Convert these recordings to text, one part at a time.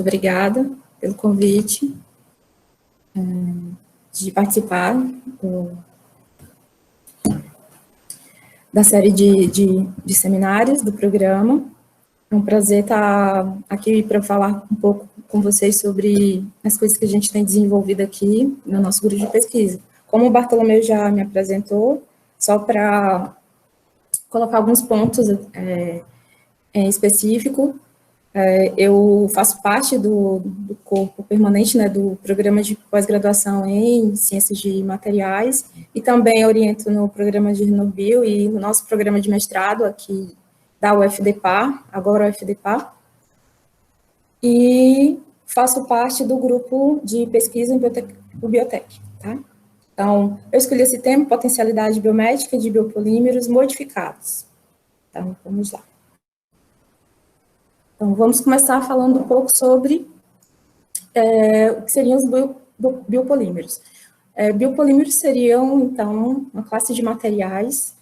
Muito obrigada pelo convite de participar da série de seminários do programa. É um prazer estar aqui para falar um pouco com vocês sobre as coisas que a gente tem desenvolvido aqui no nosso grupo de pesquisa. Como o Bartolomeu já me apresentou, só para colocar alguns pontos em específico, eu faço parte do corpo permanente, né, do programa de pós-graduação em Ciências de Materiais, e também oriento no programa de Renobio e no nosso programa de mestrado aqui da UFDPar, agora UFDPar, e faço parte do grupo de pesquisa em biotech, tá? Então, eu escolhi esse tema, potencialidade biomédica de biopolímeros modificados. Então, vamos lá. Então, vamos começar falando um pouco sobre o que seriam os biopolímeros. Biopolímeros seriam, então, uma classe de materiais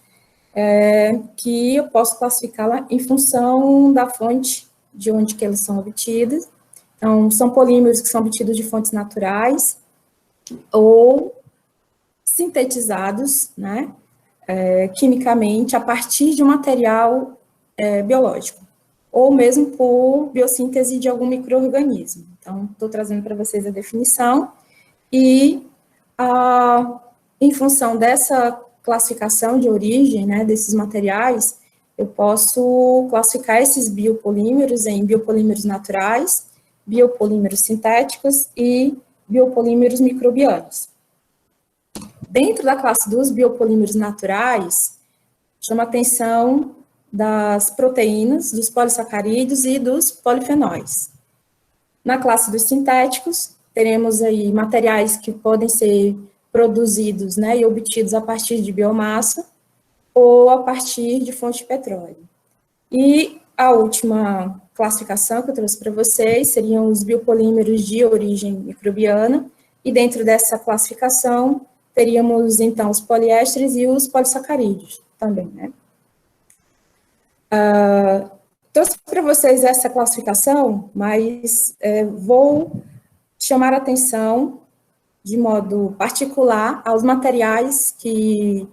que eu posso classificá-la em função da fonte de onde que eles são obtidos. Então, são polímeros que são obtidos de fontes naturais ou sintetizados, né, quimicamente, a partir de um material biológico, ou mesmo por biossíntese de algum micro-organismo. Então, estou trazendo para vocês a definição, e em função dessa classificação de origem, né, desses materiais, eu posso classificar esses biopolímeros em biopolímeros naturais, biopolímeros sintéticos e biopolímeros microbianos. Dentro da classe dos biopolímeros naturais, chama a atenção das proteínas, dos polissacarídeos e dos polifenóis. Na classe dos sintéticos, teremos aí materiais que podem ser produzidos, né, e obtidos a partir de biomassa ou a partir de fonte de petróleo. E a última classificação que eu trouxe para vocês seriam os biopolímeros de origem microbiana, e dentro dessa classificação teríamos, então, os poliésteres e os polissacarídeos também, né. Trouxe para vocês essa classificação, mas vou chamar a atenção de modo particular aos materiais que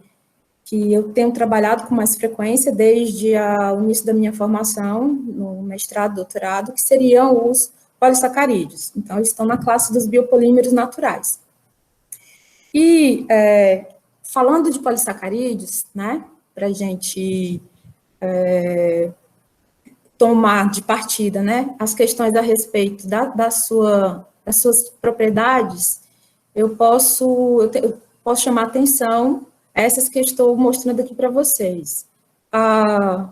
eu tenho trabalhado com mais frequência desde o início da minha formação, no mestrado, doutorado, que seriam os polissacarídeos. Então, eles estão na classe dos biopolímeros naturais. E, falando de polissacarídeos, né, para a gente tomar de partida, né, as questões a respeito das suas propriedades, eu posso chamar atenção a essas que eu estou mostrando aqui para vocês. A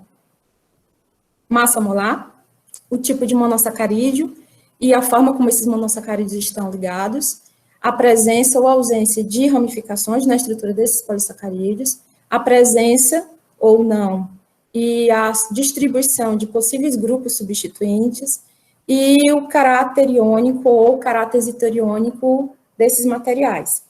massa molar, o tipo de monossacarídeo e a forma como esses monossacarídeos estão ligados, a presença ou ausência de ramificações na estrutura desses polissacarídeos, a presença ou não e a distribuição de possíveis grupos substituintes e o caráter iônico ou caráter heteriônico desses materiais.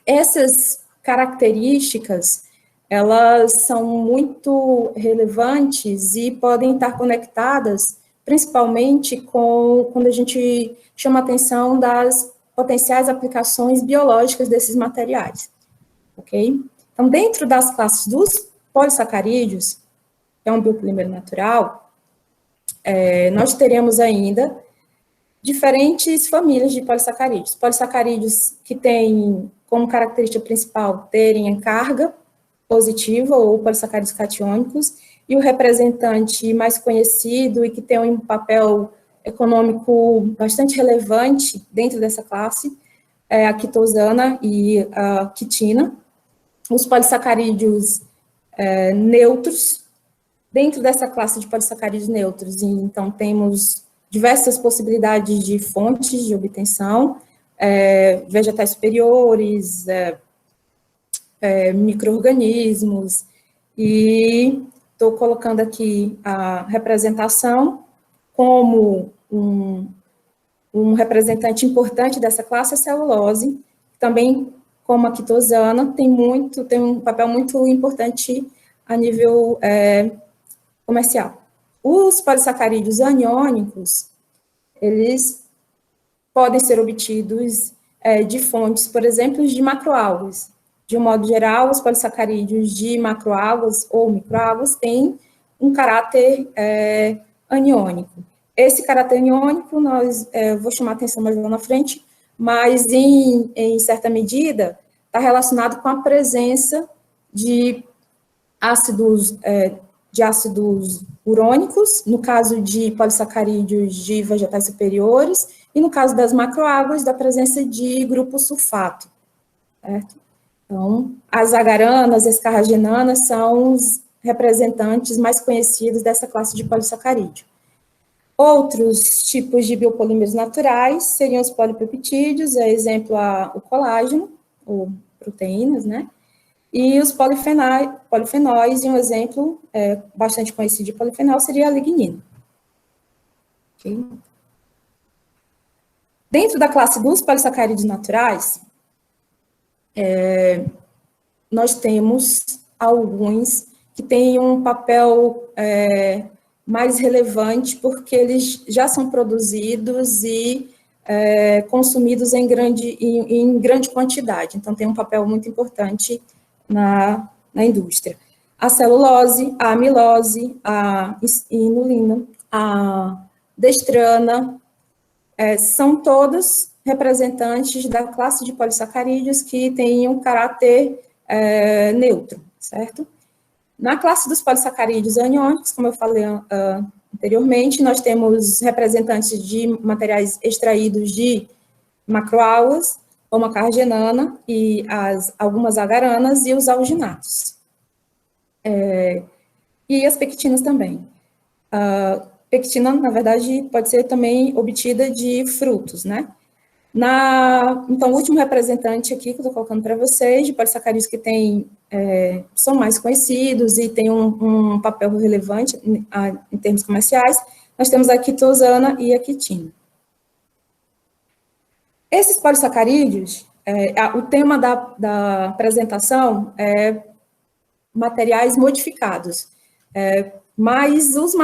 Essas características, elas são muito relevantes e podem estar conectadas, principalmente quando a gente chama atenção das potenciais aplicações biológicas desses materiais, ok? Então, dentro das classes dos polissacarídeos, que é um biopolímero natural, nós teremos ainda diferentes famílias de polissacarídeos. Polissacarídeos que têm como característica principal terem a carga positiva ou polissacarídeos catiônicos, e o representante mais conhecido e que tem um papel econômico bastante relevante dentro dessa classe é a quitosana e a quitina. Os polissacarídeos neutros, dentro dessa classe de polissacarídeos neutros, então temos diversas possibilidades de fontes de obtenção, vegetais superiores, micro-organismos, e estou colocando aqui a representação como um representante importante dessa classe, a celulose, também como a quitosana, tem um papel muito importante a nível comercial. Os polissacarídeos aniônicos, eles podem ser obtidos de fontes, por exemplo, de macroalgas. De um modo geral, os polissacarídeos de macroalgas ou microalgas têm um caráter aniônico. Esse caráter aniônico, vou chamar a atenção mais lá na frente, mas em certa medida está relacionado com a presença de ácidos urônicos, no caso de polissacarídeos de vegetais superiores, e no caso das macroalgas, da presença de grupo sulfato, certo? Então, as agaranas, as carragenanas são os representantes mais conhecidos dessa classe de polissacarídeo. Outros tipos de biopolímeros naturais seriam os polipeptídeos, exemplo, o colágeno, ou proteínas, né? E os polifenóis, e um exemplo bastante conhecido de polifenol seria a lignina. Okay? Dentro da classe dos polissacarídeos naturais, nós temos alguns que têm um papel mais relevante, porque eles já são produzidos e consumidos em grande quantidade. Então, tem um papel muito importante na indústria. A celulose, a amilose, a inulina, a destrana, são todas representantes da classe de polissacarídeos que têm um caráter neutro, certo? Na classe dos polissacarídeos aniônicos, como eu falei anteriormente, nós temos representantes de materiais extraídos de macroalgas, como a carragenana e algumas agaranas e os alginatos. E as pectinas também. A pectina, na verdade, pode ser também obtida de frutos, né? Então, o último representante aqui que eu estou colocando para vocês, de polissacarídeos que são mais conhecidos e têm um papel relevante em termos comerciais, nós temos a quitosana e a quitina. Esses polissacarídeos, o tema da apresentação é materiais modificados, mas os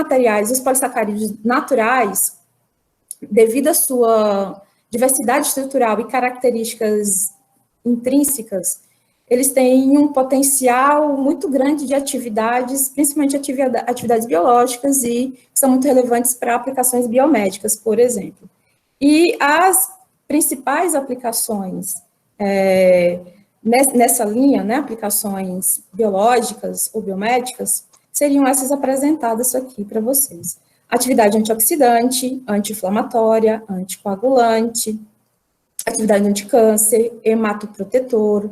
polissacarídeos naturais, devido à sua diversidade estrutural e características intrínsecas, eles têm um potencial muito grande de atividades, principalmente atividades biológicas, e que são muito relevantes para aplicações biomédicas, por exemplo. E as principais aplicações nessa linha, né, aplicações biológicas ou biomédicas, seriam essas apresentadas aqui para vocês. Atividade antioxidante, anti-inflamatória, anticoagulante, atividade anticâncer, hematoprotetor,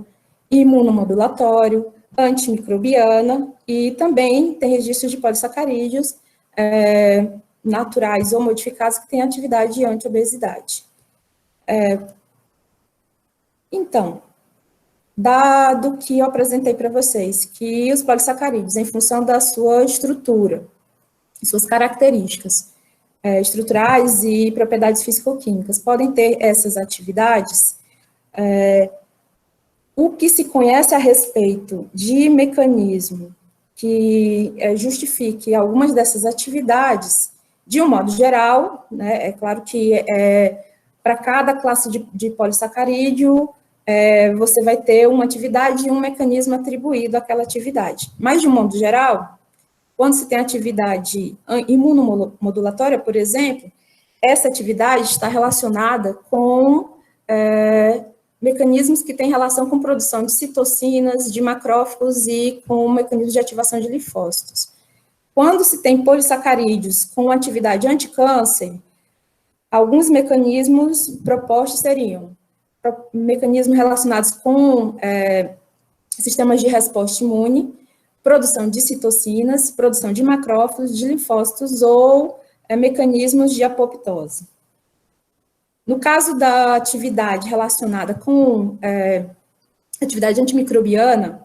imunomodulatório, antimicrobiana, e também tem registros de polissacarídeos naturais ou modificados que têm atividade anti-obesidade. Então, dado que eu apresentei para vocês que os polissacarídeos, em função da sua estrutura, suas características estruturais e propriedades físico-químicas, podem ter essas atividades, o que se conhece a respeito de mecanismo que justifique algumas dessas atividades, de um modo geral, né, é claro que para cada classe de polissacarídeo, você vai ter uma atividade e um mecanismo atribuído àquela atividade. Mas, de um modo geral, quando se tem atividade imunomodulatória, por exemplo, essa atividade está relacionada com mecanismos que têm relação com produção de citocinas, de macrófagos e com mecanismos de ativação de linfócitos. Quando se tem polissacarídeos com atividade anticâncer, alguns mecanismos propostos seriam mecanismos relacionados com sistemas de resposta imune, produção de citocinas, produção de macrófagos, de linfócitos ou mecanismos de apoptose. No caso da atividade relacionada com atividade antimicrobiana,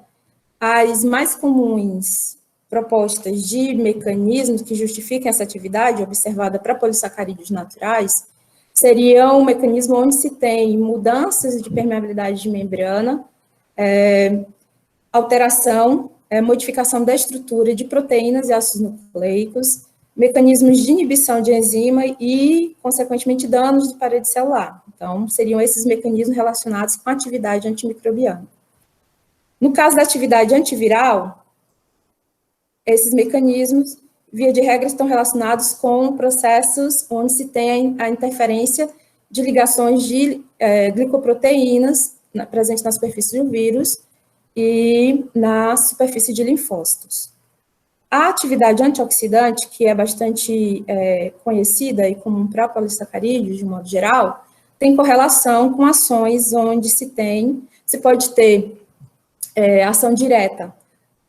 as mais comuns propostas de mecanismos que justifiquem essa atividade observada para polissacarídeos naturais seriam um mecanismo onde se tem mudanças de permeabilidade de membrana, alteração, modificação da estrutura de proteínas e ácidos nucleicos, mecanismos de inibição de enzima e, consequentemente, danos de parede celular. Então, seriam esses mecanismos relacionados com a atividade antimicrobiana. No caso da atividade antiviral, esses mecanismos, via de regra, estão relacionados com processos onde se tem a interferência de ligações de glicoproteínas presentes na superfície do vírus e na superfície de linfócitos. A atividade antioxidante, que é bastante conhecida e comum para polissacarídeos, de modo geral, tem correlação com ações onde se pode ter ação direta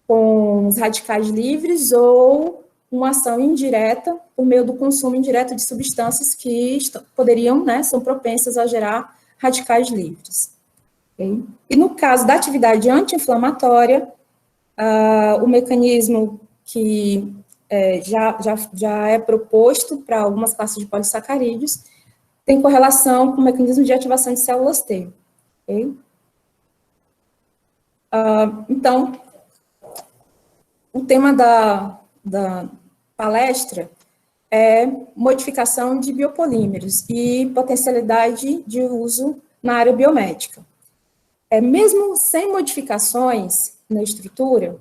com os radicais livres ou uma ação indireta por meio do consumo indireto de substâncias que poderiam, são propensas a gerar radicais livres. Okay? E no caso da atividade anti-inflamatória, o mecanismo que já é proposto para algumas classes de polissacarídeos tem correlação com o mecanismo de ativação de células T. Okay? Então, o tema da palestra é modificação de biopolímeros e potencialidade de uso na área biomédica. Mesmo sem modificações na estrutura,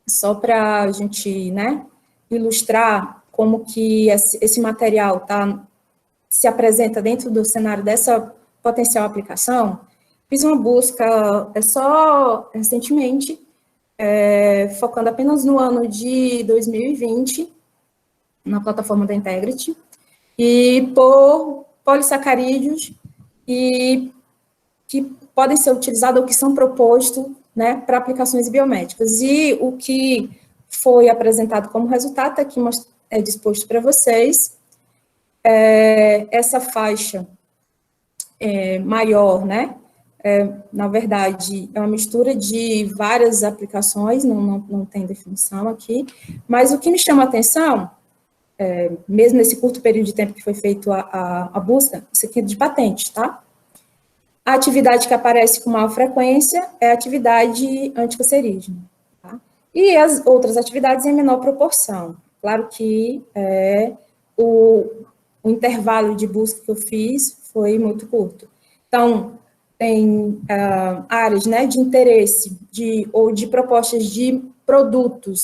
só para a gente ilustrar como que esse material se apresenta dentro do cenário dessa potencial aplicação, fiz uma busca só recentemente, focando apenas no ano de 2020, na plataforma da Integrity, e por polissacarídeos e que podem ser utilizados ou que são propostos para aplicações biomédicas. E o que foi apresentado como resultado está aqui disposto para vocês. Essa faixa maior, na verdade, é uma mistura de várias aplicações, não tem definição aqui, mas o que me chama a atenção, mesmo nesse curto período de tempo que foi feito a busca, isso aqui é de patente, tá? A atividade que aparece com maior frequência é a atividade anticancerígena, tá? E as outras atividades em menor proporção. Claro que o intervalo de busca que eu fiz foi muito curto. Então, tem áreas de interesse ou de propostas de produtos,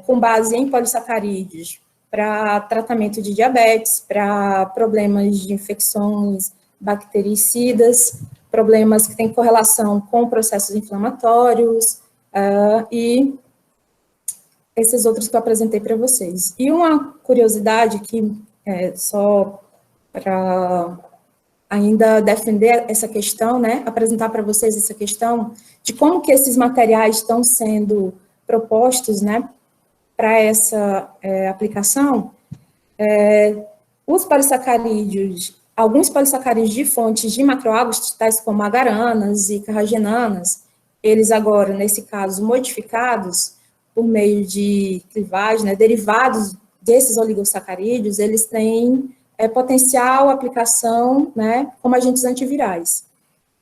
com base em polissacarídeos, para tratamento de diabetes, para problemas de infecções bactericidas, problemas que têm correlação com processos inflamatórios, e esses outros que eu apresentei para vocês. E uma curiosidade que, só para ainda defender essa questão, apresentar para vocês essa questão de como que esses materiais estão sendo propostos, para essa aplicação, os polissacarídeos, alguns polissacarídeos de fontes de macroalgas, tais como agaranas e carragenanas, eles agora, nesse caso, modificados por meio de clivagem, derivados desses oligosacarídeos, eles têm potencial aplicação, como agentes antivirais,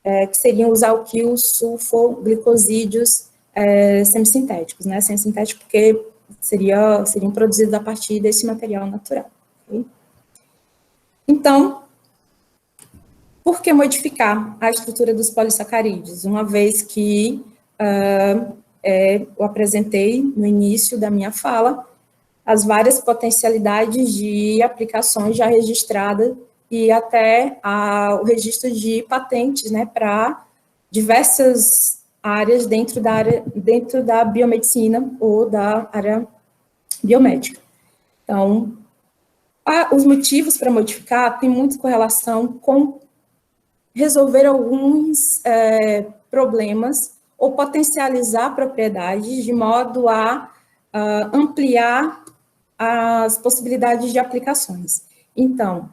que seriam os alquil-sulfoglicosídeos semissintéticos, semissintéticos porque seriam produzidos a partir desse material natural. Okay? Então, por que modificar a estrutura dos polissacarídeos? Uma vez que eu apresentei no início da minha fala as várias potencialidades de aplicações já registradas e até o registro de patentes, para diversas áreas dentro da biomedicina ou da área biomédica. Então, os motivos para modificar têm muita correlação com resolver alguns problemas ou potencializar propriedades de modo a ampliar as possibilidades de aplicações. Então,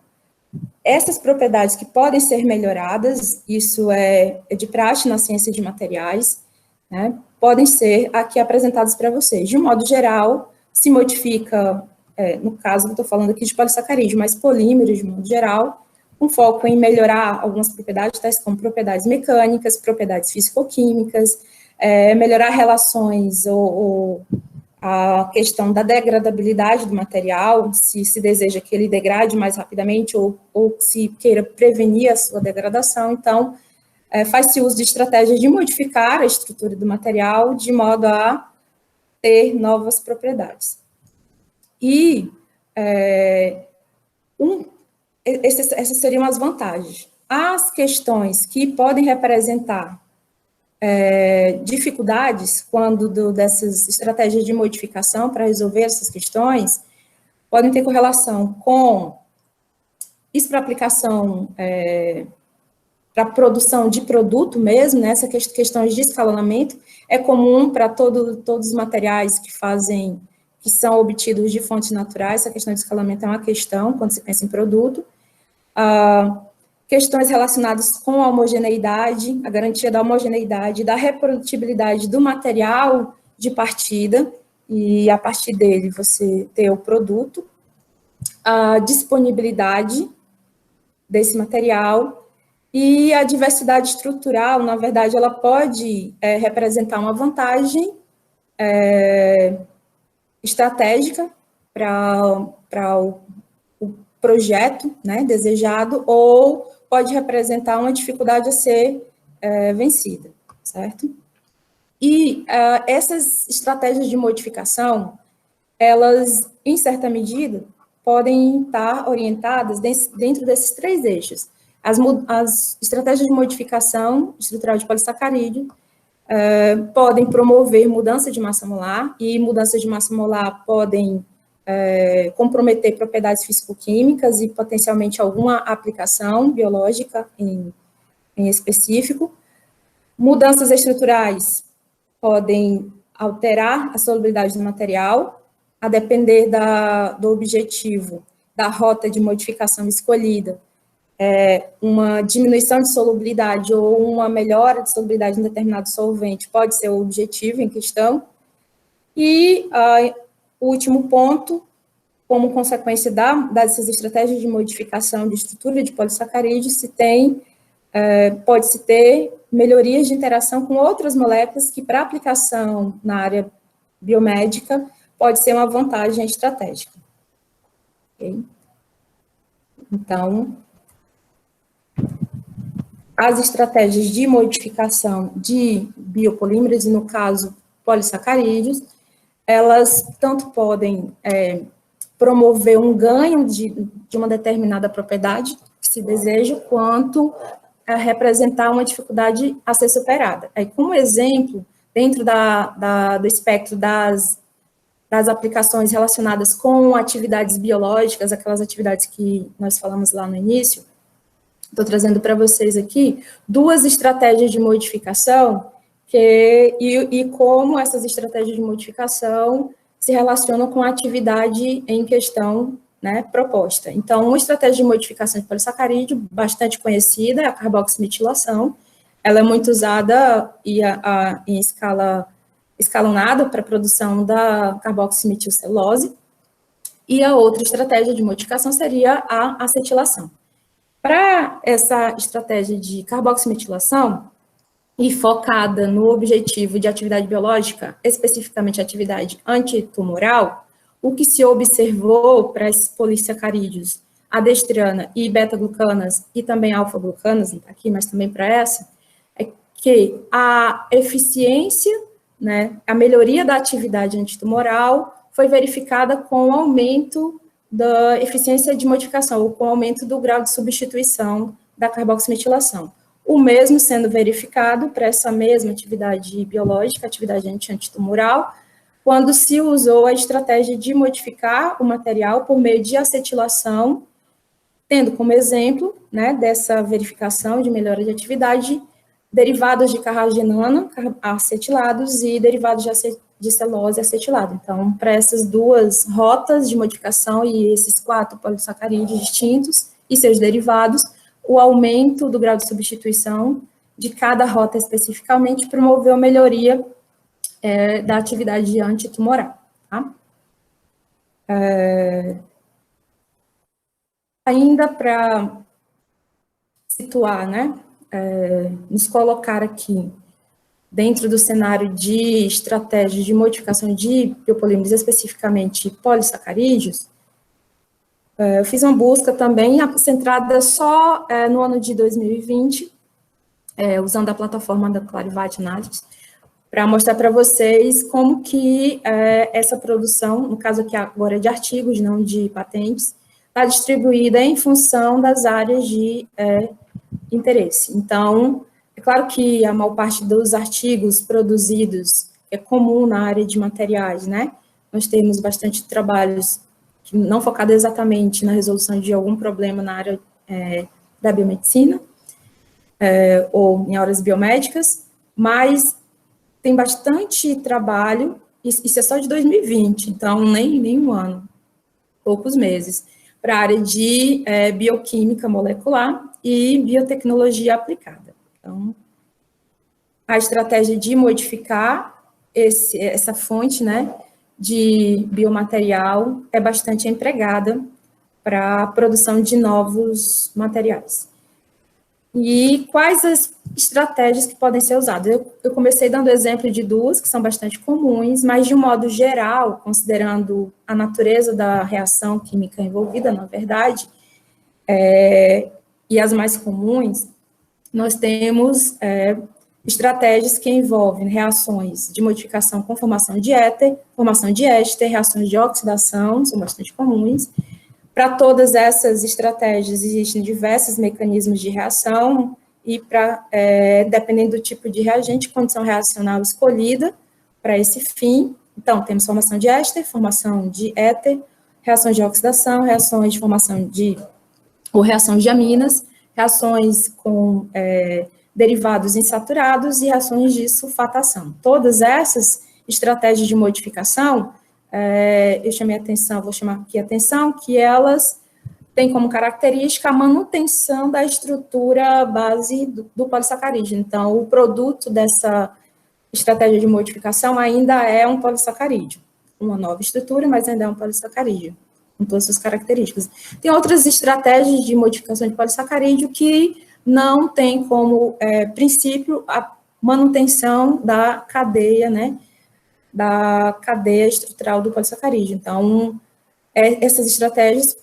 essas propriedades que podem ser melhoradas, isso é de praxe na ciência de materiais, podem ser aqui apresentadas para vocês. De um modo geral, se modifica, no caso, eu estou falando aqui de polissacarídeo, mas polímeros, de modo geral, com foco em melhorar algumas propriedades, tais como propriedades mecânicas, propriedades físico-químicas, melhorar relações ou a questão da degradabilidade do material, se deseja que ele degrade mais rapidamente ou se queira prevenir a sua degradação. Então, faz-se uso de estratégias de modificar a estrutura do material de modo a ter novas propriedades. E essas seriam as vantagens. As questões que podem representar dificuldades quando dessas estratégias de modificação para resolver essas questões podem ter correlação com isso para aplicação para produção de produto mesmo, né, essa questões de escalonamento é comum para todos os materiais que são obtidos de fontes naturais. Essa questão de escalonamento é uma questão quando se pensa em produto. Questões relacionadas com a homogeneidade, a garantia da homogeneidade, da reprodutibilidade do material de partida, e a partir dele você ter o produto, a disponibilidade desse material e a diversidade estrutural, na verdade, ela pode representar uma vantagem estratégica para o projeto, né, desejado, ou pode representar uma dificuldade a ser vencida, certo? E essas estratégias de modificação, elas, em certa medida, podem estar orientadas dentro desses três eixos. As estratégias de modificação estrutural de polissacarídeo podem promover mudança de massa molar, e mudanças de massa molar podem comprometer propriedades físico-químicas e potencialmente alguma aplicação biológica em específico. Mudanças estruturais podem alterar a solubilidade do material, a depender do objetivo, da rota de modificação escolhida, uma diminuição de solubilidade ou uma melhora de solubilidade em determinado solvente pode ser o objetivo em questão. E o último ponto, como consequência dessas estratégias de modificação de estrutura de polissacarídeos, pode-se ter melhorias de interação com outras moléculas que, para aplicação na área biomédica, pode ser uma vantagem estratégica. Okay? Então, as estratégias de modificação de biopolímeros, e no caso, polissacarídeos, elas tanto podem promover um ganho de uma determinada propriedade que se deseja, quanto representar uma dificuldade a ser superada. Aí, como exemplo, dentro do espectro das aplicações relacionadas com atividades biológicas, aquelas atividades que nós falamos lá no início, estou trazendo para vocês aqui duas estratégias de modificação e como essas estratégias de modificação se relacionam com a atividade em questão, né, proposta. Então, uma estratégia de modificação de polissacarídeo bastante conhecida é a carboximetilação. Ela é muito usada em escala escalonada para a produção da carboximetilcelulose. E a outra estratégia de modificação seria a acetilação. Para essa estratégia de carboximetilação, e focada no objetivo de atividade biológica, especificamente atividade antitumoral, o que se observou para esses polissacarídeos, adestrana e beta-glucanas, e também alfa-glucanas, não está aqui, mas também para essa, é que a eficiência, né, a melhoria da atividade antitumoral foi verificada com o aumento da eficiência de modificação, ou com o aumento do grau de substituição da carboximetilação. O mesmo sendo verificado para essa mesma atividade biológica, atividade antitumoral, quando se usou a estratégia de modificar o material por meio de acetilação, tendo como exemplo, né, dessa verificação de melhora de atividade, derivados de carragenana acetilados e derivados de celulose acetilado. Então, para essas duas rotas de modificação e esses 4 polissacarídeos distintos e seus derivados, o aumento do grau de substituição de cada rota especificamente promoveu a melhoria da atividade antitumoral. Tá? Ainda para situar, né, nos colocar aqui dentro do cenário de estratégias de modificação de biopolímeros, especificamente polissacarídeos, eu fiz uma busca também centrada só no ano de 2020, usando a plataforma da Clarivate Analytics, para mostrar para vocês como que essa produção, no caso aqui agora é de artigos, não de patentes, está distribuída em função das áreas de interesse. Então, é claro que a maior parte dos artigos produzidos é comum na área de materiais, né? Nós temos bastante trabalhos que não focados exatamente na resolução de algum problema na área da biomedicina, ou em áreas biomédicas, mas tem bastante trabalho, isso é só de 2020, então nem um ano, poucos meses, para a área de bioquímica molecular e biotecnologia aplicada. Então, a estratégia de modificar essa fonte, né, de biomaterial é bastante empregada para a produção de novos materiais. E quais as estratégias que podem ser usadas? Eu comecei dando exemplo de duas, que são bastante comuns, mas de um modo geral, considerando a natureza da reação química envolvida, na verdade, e as mais comuns, nós temos estratégias que envolvem reações de modificação com formação de éter, formação de éster, reações de oxidação, são bastante comuns. Para todas essas estratégias, existem diversos mecanismos de reação e, dependendo do tipo de reagente, condição reacional escolhida para esse fim. Então, temos formação de éster, formação de éter, reações de oxidação, reações de formação ou reação de aminas, reações com derivados insaturados e reações de sulfatação. Todas essas estratégias de modificação, eu chamei a atenção, vou chamar aqui a atenção, que elas têm como característica a manutenção da estrutura base do polissacarídeo. Então, o produto dessa estratégia de modificação ainda é um polissacarídeo. Uma nova estrutura, mas ainda é um polissacarídeo, com todas as suas características. Tem outras estratégias de modificação de polissacarídeo que não tem como princípio a manutenção da cadeia, né, da cadeia estrutural do polissacarídeo. Então, essas estratégias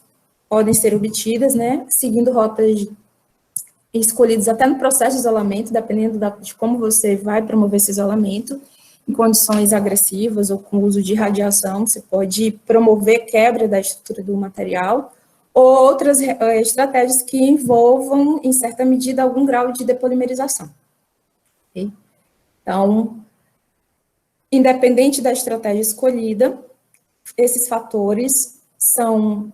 podem ser obtidas, né, seguindo rotas escolhidas até no processo de isolamento, dependendo de como você vai promover esse isolamento, em condições agressivas ou com uso de radiação, você pode promover quebra da estrutura do material, ou outras estratégias que envolvam, em certa medida, algum grau de depolimerização. Okay? Então, independente da estratégia escolhida, esses fatores são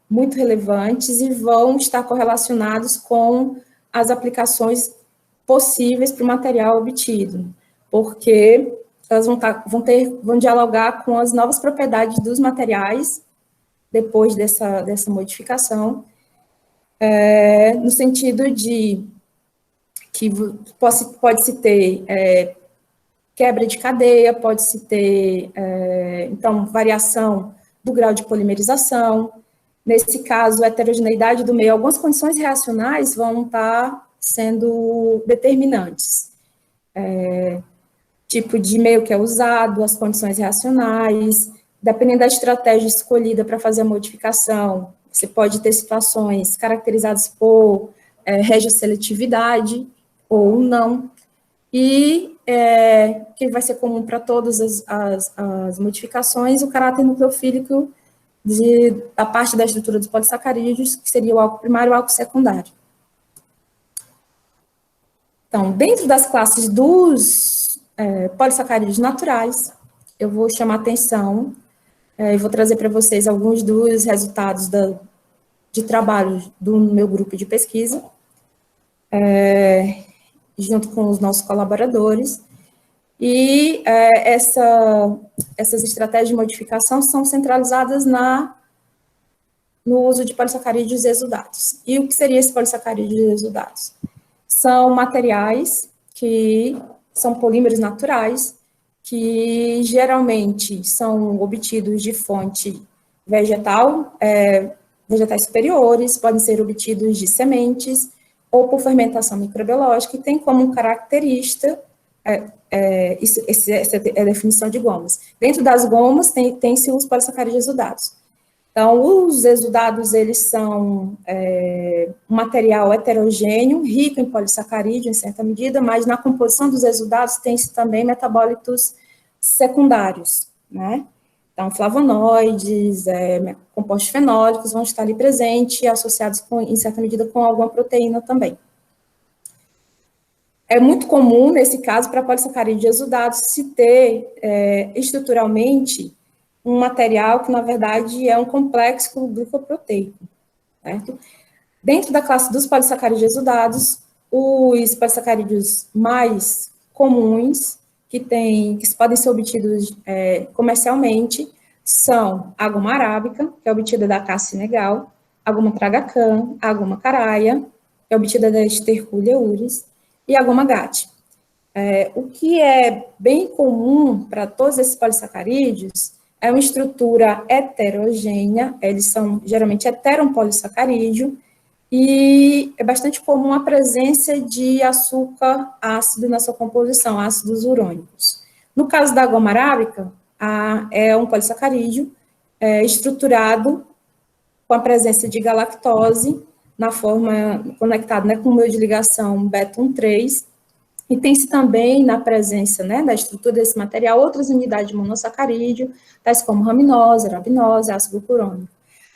muito relevantes e vão estar correlacionados com as aplicações possíveis para o material obtido, porque elas vão dialogar com as novas propriedades dos materiais depois dessa modificação, no sentido de que pode-se ter quebra de cadeia, pode-se ter, então, variação do grau de polimerização. Nesse caso, a heterogeneidade do meio, algumas condições reacionais vão estar sendo determinantes. Tipo de meio que é usado, as condições reacionais, dependendo da estratégia escolhida para fazer a modificação, você pode ter situações caracterizadas por regioseletividade ou não, e que vai ser comum para todas as modificações, o caráter nucleofílico da parte da estrutura dos polissacarídeos, que seria o álcool primário e o álcool secundário. Então, dentro das classes dos polissacarídeos naturais, eu vou chamar atenção e vou trazer para vocês alguns dos resultados de trabalho do meu grupo de pesquisa, junto com os nossos colaboradores, e essas estratégias de modificação são centralizadas no uso de polissacarídeos exudados. E o que seria esse polissacarídeos exudados? São materiais que são polímeros naturais, que geralmente são obtidos de fonte vegetal, vegetais superiores, podem ser obtidos de sementes, ou por fermentação microbiológica, e tem como característica essa é a definição de gomas. Dentro das gomas, tem-se os polissacarídeos exudados. Então, os exudados, eles são um material heterogêneo, rico em polissacarídeo, em certa medida, mas na composição dos exudados tem-se também metabólitos secundários, né? Então, flavonoides, compostos fenólicos vão estar ali presentes, associados, em certa medida, com alguma proteína também. É muito comum, nesse caso, para polissacarídeos exudados, se ter estruturalmente um material que, na verdade, é um complexo glicoproteico, certo? Dentro da classe dos polissacarídeos exudados, os polissacarídeos mais comuns, que podem ser obtidos comercialmente, são a goma arábica, que é obtida da cassia senegal, a goma tragacan, a goma caraia, que é obtida da Esterculia uris, e a goma GAT. O que é bem comum para todos esses polissacarídeos é uma estrutura heterogênea, eles são geralmente heteropolissacarídeo, e é bastante comum a presença de açúcar ácido na sua composição, ácidos urônicos. No caso da goma arábica, é um polissacarídeo estruturado com a presença de galactose, na forma conectada, né, com o meio de ligação beta-1,3, e tem-se também, na presença, né, da estrutura desse material, outras unidades de monossacarídeo, tais como raminose, arabinose, ácido glucurônico.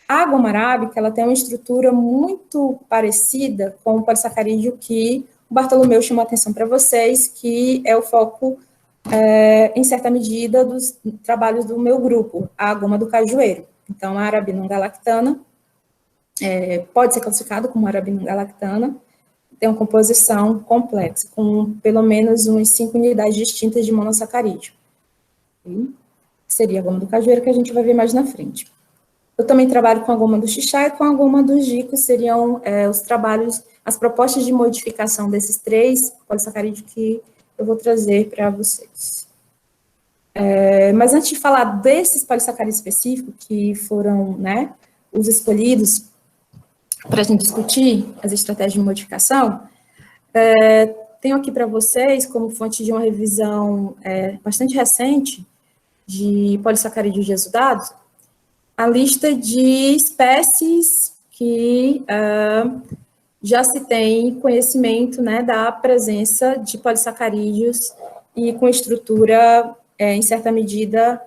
A goma arábica, ela tem uma estrutura muito parecida com o polissacarídeo que o Bartolomeu chamou a atenção para vocês, que é o foco, em certa medida, dos trabalhos do meu grupo, a goma do cajueiro. Então, a arabinogalactana pode ser classificado como arabinogalactana, tem uma composição complexa, com pelo menos umas 5 unidades distintas de monossacarídeo. Seria a goma do cajueiro, que a gente vai ver mais na frente. Eu também trabalho com a goma do xixá e com a goma do gico, seriam os trabalhos, as propostas de modificação desses 3 polissacarídeos que eu vou trazer para vocês. Mas antes de falar desses polissacarídeos específicos, que foram, né, os escolhidos para a gente discutir as estratégias de modificação, tenho aqui para vocês, como fonte de uma revisão bastante recente de polissacarídeos de exudados, a lista de espécies que já se tem conhecimento, né, da presença de polissacarídeos e com estrutura, em certa medida,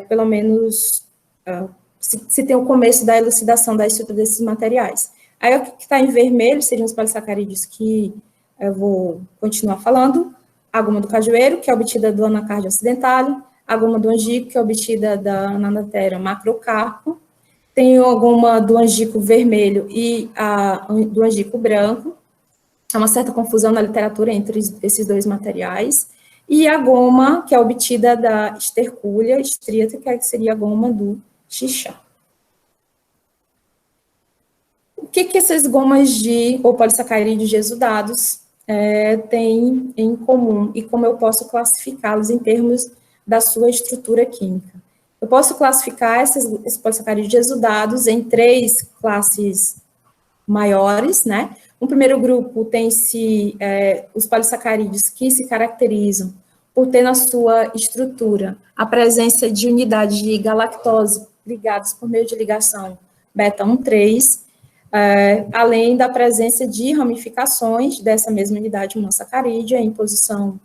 pelo menos, se tem o começo da elucidação da estrutura desses materiais. Aí, o que está em vermelho seriam os polissacarídeos que eu vou continuar falando, a goma do cajueiro, que é obtida do anacardio acidentale, a goma do angico, que é obtida da Ananotera macrocarpo, tem a goma do angico vermelho e a do angico branco, há uma certa confusão na literatura entre esses 2 materiais, e a goma, que é obtida da Esterculia striata, que seria a goma do xixá. O que essas gomas ou polissacarídeos de exudados têm em comum, e como eu posso classificá-los em termos da sua estrutura química? Eu posso classificar esses polissacarídeos de exudados em 3 classes maiores, né? No primeiro grupo tem-se os polissacarídeos que se caracterizam por ter na sua estrutura a presença de unidades de galactose ligadas por meio de ligação beta-1,3, além da presença de ramificações dessa mesma unidade monossacarídea em posição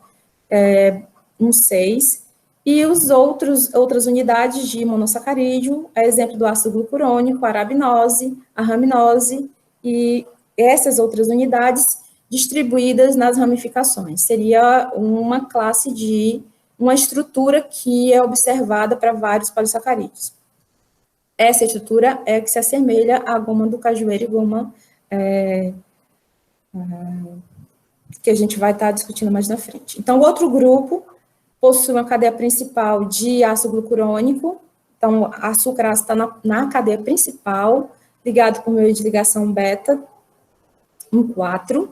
1,6, e outras unidades de monossacarídeo, exemplo do ácido glucurônico, a arabinose, a raminose, e essas outras unidades distribuídas nas ramificações. Seria uma classe uma estrutura que é observada para vários polissacarídeos. Essa estrutura é que se assemelha à goma do cajueiro e goma que a gente vai estar discutindo mais na frente. Então, o outro grupo possui uma cadeia principal de ácido glucurônico, então, açúcar ácido está na cadeia principal, ligado por meio de ligação beta, 1,4,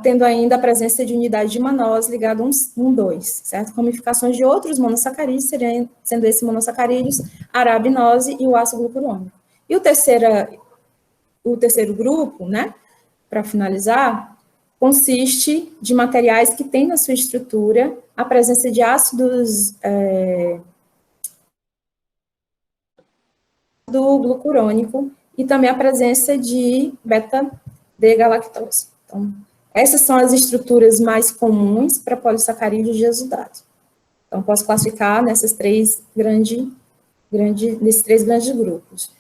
tendo ainda a presença de unidade de manose ligada a 1,2, certo? Ramificações de outros monossacarídeos, sendo esses monossacarídeos, a arabinose e o ácido glucurônico. E o terceiro grupo, né, para finalizar, consiste de materiais que têm na sua estrutura a presença de ácidos do glucurônico e também a presença de beta-D-galactose. Então, essas são as estruturas mais comuns para polissacarídeos de exudados. Então, posso classificar nesses três grandes grupos.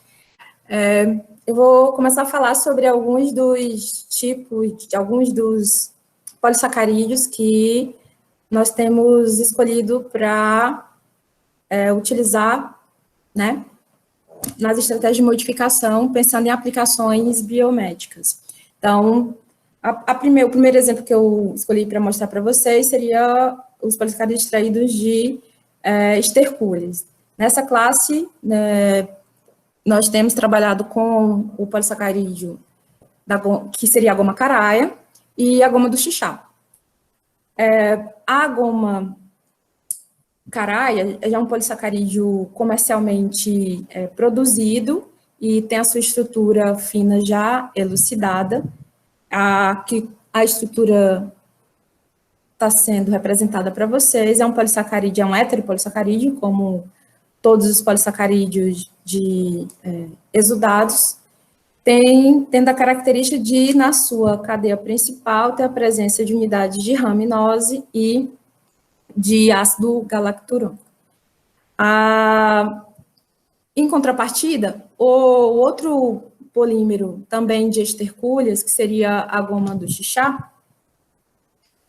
Eu vou começar a falar sobre alguns dos tipos, alguns dos polissacarídeos que nós temos escolhido para utilizar, né, nas estratégias de modificação, pensando em aplicações biomédicas. Então, o primeiro exemplo que eu escolhi para mostrar para vocês seria os polissacarídeos extraídos de estercúleos. Nessa classe, nós temos trabalhado com o polissacarídeo, que seria a goma caraia, e a goma do xixá. A goma caraia é um polissacarídeo comercialmente produzido e tem a sua estrutura fina já elucidada. A estrutura está sendo representada para vocês, é um polissacarídeo, é um heteropolissacarídeo, como todos os polissacarídeos de exudados, tendo a característica de, na sua cadeia principal, ter a presença de unidades de raminose e de ácido galacturônico. Em contrapartida, o outro polímero também de estercúleas, que seria a goma do xixá,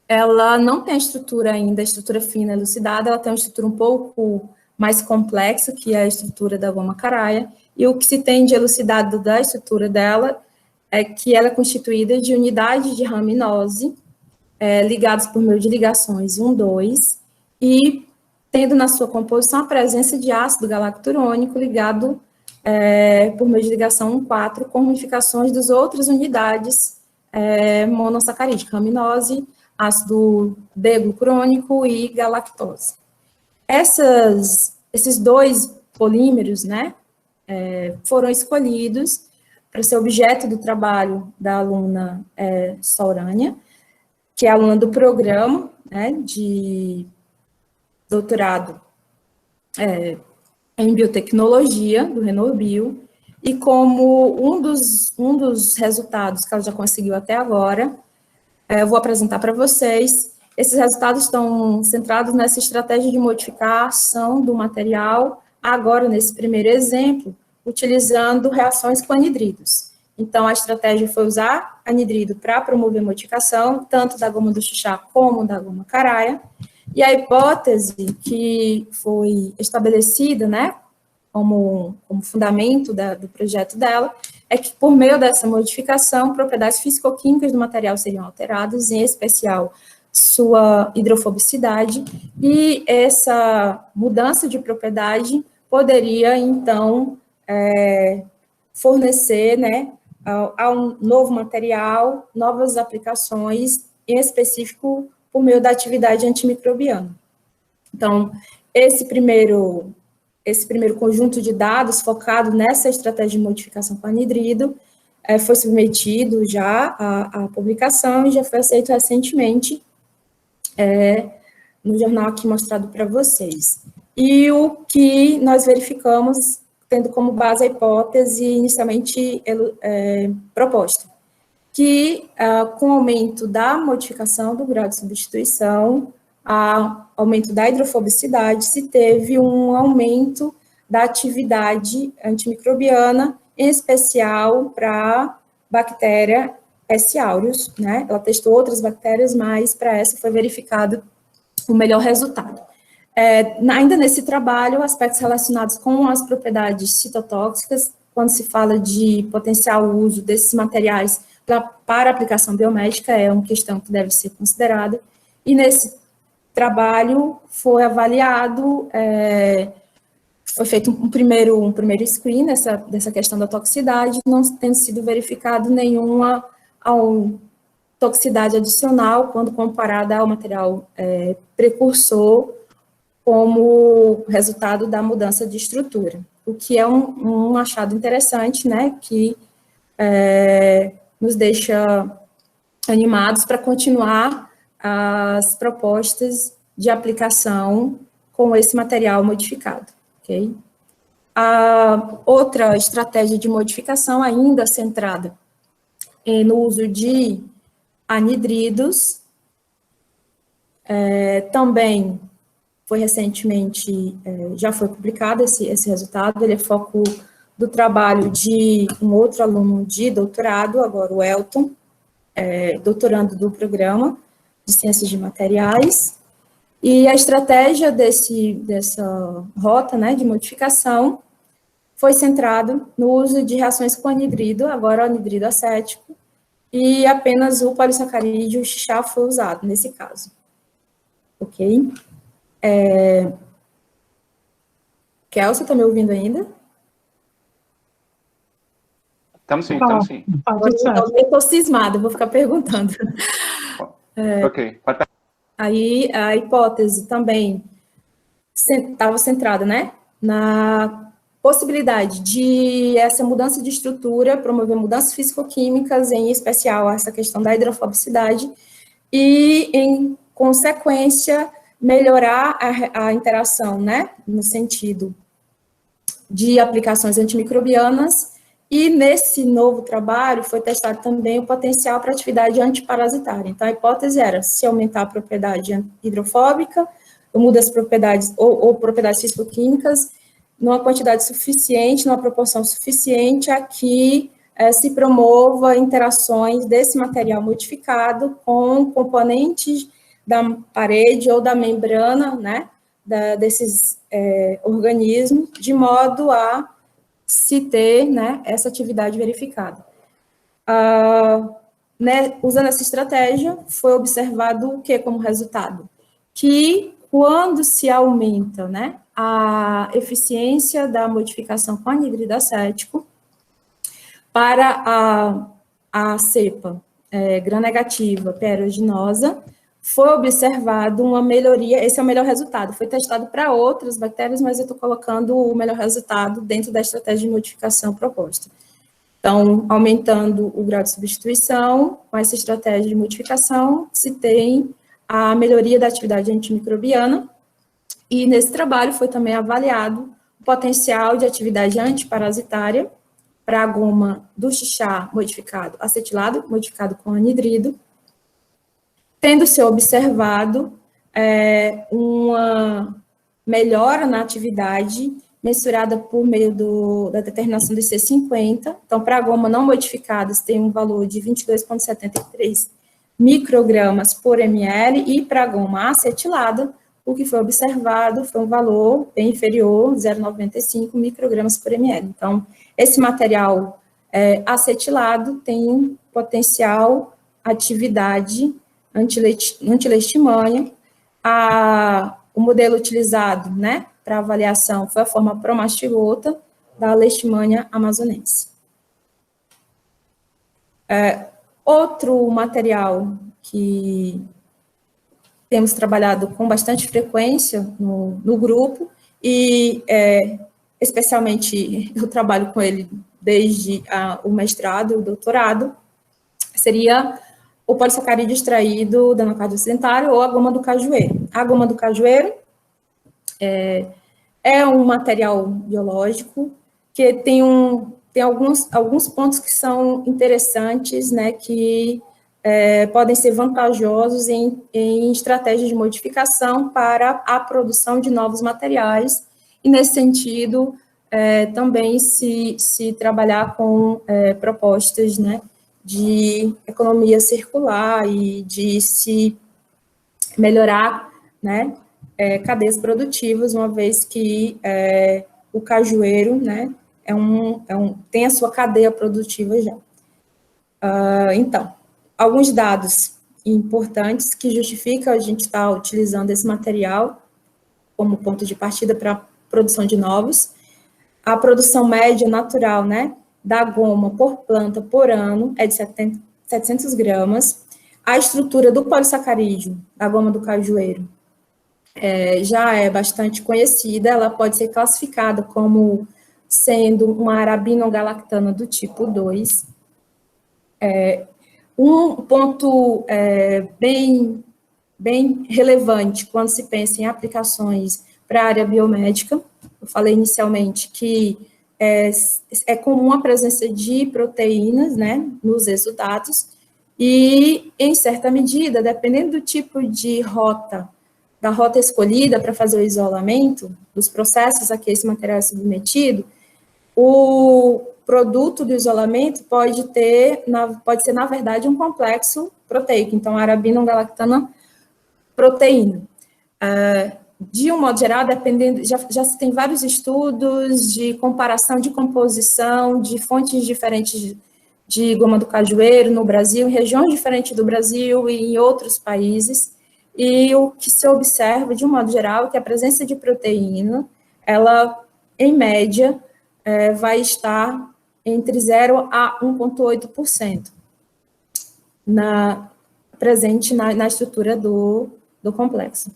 ela não tem a estrutura ainda, a estrutura fina elucidada, ela tem uma estrutura um pouco mais complexa, que é a estrutura da goma caraia, e o que se tem de elucidado da estrutura dela é que ela é constituída de unidades de raminose, ligados por meio de ligações 1, 2, e tendo na sua composição a presença de ácido galacturônico ligado por meio de ligação 1, 4, com ramificações das outras unidades monossacarídicas, raminose, ácido D-glucurônico e galactose. Esses dois polímeros, né, foram escolhidos para ser objeto do trabalho da aluna Sorânia, que é aluna do programa, né, de doutorado em biotecnologia do Renobio, e como um dos resultados que ela já conseguiu até agora, eu vou apresentar para vocês. Esses resultados estão centrados nessa estratégia de modificar a ação do material, agora nesse primeiro exemplo, utilizando reações com anidridos. Então, a estratégia foi usar anidrido para promover modificação, tanto da goma do xixá como da goma caraia, e a hipótese que foi estabelecida, né, como fundamento do projeto dela, é que por meio dessa modificação, propriedades físico-químicas do material seriam alteradas, em especial sua hidrofobicidade, e essa mudança de propriedade poderia, então, fornecer, né, a um novo material, novas aplicações, em específico por meio da atividade antimicrobiana. Então, esse primeiro conjunto de dados focado nessa estratégia de modificação com anidrido foi submetido já à publicação e já foi aceito recentemente no jornal aqui mostrado para vocês. E o que nós verificamos, tendo como base a hipótese inicialmente proposta, que com o aumento da modificação do grau de substituição, aumento da hidrofobicidade, se teve um aumento da atividade antimicrobiana, em especial para bactéria S. aureus, né? Ela testou outras bactérias, mas para essa foi verificado o melhor resultado. Ainda nesse trabalho, aspectos relacionados com as propriedades citotóxicas, quando se fala de potencial uso desses materiais para aplicação biomédica, é uma questão que deve ser considerada, e nesse trabalho foi avaliado, foi feito um primeiro screen dessa questão da toxicidade, não tendo sido verificado nenhuma toxicidade adicional quando comparada ao material precursor como resultado da mudança de estrutura, o que é um achado interessante, né, que nos deixa animados para continuar as propostas de aplicação com esse material modificado, ok? A outra estratégia de modificação ainda centrada no uso de anidridos, também foi recentemente, já foi publicado esse resultado, ele é foco do trabalho de um outro aluno de doutorado, agora o Elton, doutorando do programa de Ciências de Materiais, e a estratégia dessa rota, né, de modificação foi centrado no uso de reações com anidrido, agora o anidrido acético, e apenas o polissacarídeo chá foi usado nesse caso. Ok? Kelso, está me ouvindo ainda? Estamos sim, estamos sim. Eu estou cismada, vou ficar perguntando. Ok, pode estar. Aí a hipótese também estava centrada, né, na possibilidade de essa mudança de estrutura promover mudanças físico-químicas, em especial essa questão da hidrofobicidade, e, em consequência, melhorar a interação, né, no sentido de aplicações antimicrobianas, e nesse novo trabalho foi testado também o potencial para atividade antiparasitária. Então, a hipótese era se aumentar a propriedade hidrofóbica, ou muda as propriedades, ou propriedades físico-químicas, numa quantidade suficiente, numa proporção suficiente, a que se promova interações desse material modificado com componentes da parede ou da membrana, né, desses organismos, de modo a se ter, né, essa atividade verificada. Né, usando essa estratégia, foi observado o que como resultado? Que quando se aumenta, né, a eficiência da modificação com anidrido acético para a cepa gram-negativa aeruginosa, foi observado uma melhoria, esse é o melhor resultado, foi testado para outras bactérias, mas eu estou colocando o melhor resultado dentro da estratégia de modificação proposta. Então, aumentando o grau de substituição, com essa estratégia de modificação, se tem a melhoria da atividade antimicrobiana, e nesse trabalho foi também avaliado o potencial de atividade antiparasitária para a goma do xixá modificado, acetilado, modificado com anidrido, tendo se observado uma melhora na atividade mensurada por meio da determinação do IC50. Então, para a goma não modificadas, tem um valor de 22,73 microgramas por ml, e para a goma acetilada, o que foi observado foi um valor bem inferior, 0,95 microgramas por ml. Então, esse material acetilado tem potencial atividade anti-leishmania. O modelo utilizado, né, para avaliação foi a forma promastigota da Leishmania amazonense. Outro material que temos trabalhado com bastante frequência no grupo, e especialmente eu trabalho com ele desde o mestrado e o doutorado, seria o polissacarídeo extraído da anacardio ocidentário ou a goma do cajueiro. A goma do cajueiro é um material biológico que tem alguns pontos que são interessantes, né, que podem ser vantajosos em estratégias de modificação para a produção de novos materiais, e nesse sentido, também se trabalhar com propostas, né, de economia circular e de se melhorar, né, cadeias produtivas, uma vez que o cajueiro, né, tem a sua cadeia produtiva já. Então, alguns dados importantes que justificam a gente estar utilizando esse material como ponto de partida para a produção de novos. A produção média natural, né, da goma por planta por ano é de 700 gramas. A estrutura do polissacarídeo, da goma do cajueiro, já é bastante conhecida. Ela pode ser classificada como sendo uma arabinogalactana do tipo 2. Um ponto bem relevante quando se pensa em aplicações para a área biomédica, eu falei inicialmente que é comum a presença de proteínas, né, nos resultados, e, em certa medida, dependendo do tipo de rota, da rota escolhida para fazer o isolamento, dos processos a que esse material é submetido, o produto do isolamento pode ser, na verdade, um complexo proteico, então, arabino-galactana proteína. De um modo geral, dependendo, já se tem vários estudos de comparação de composição de fontes diferentes de goma do cajueiro no Brasil, em regiões diferentes do Brasil e em outros países, e o que se observa, de um modo geral, é que a presença de proteína, ela, em média, vai estar entre 0 a 1,8% presente na estrutura do complexo.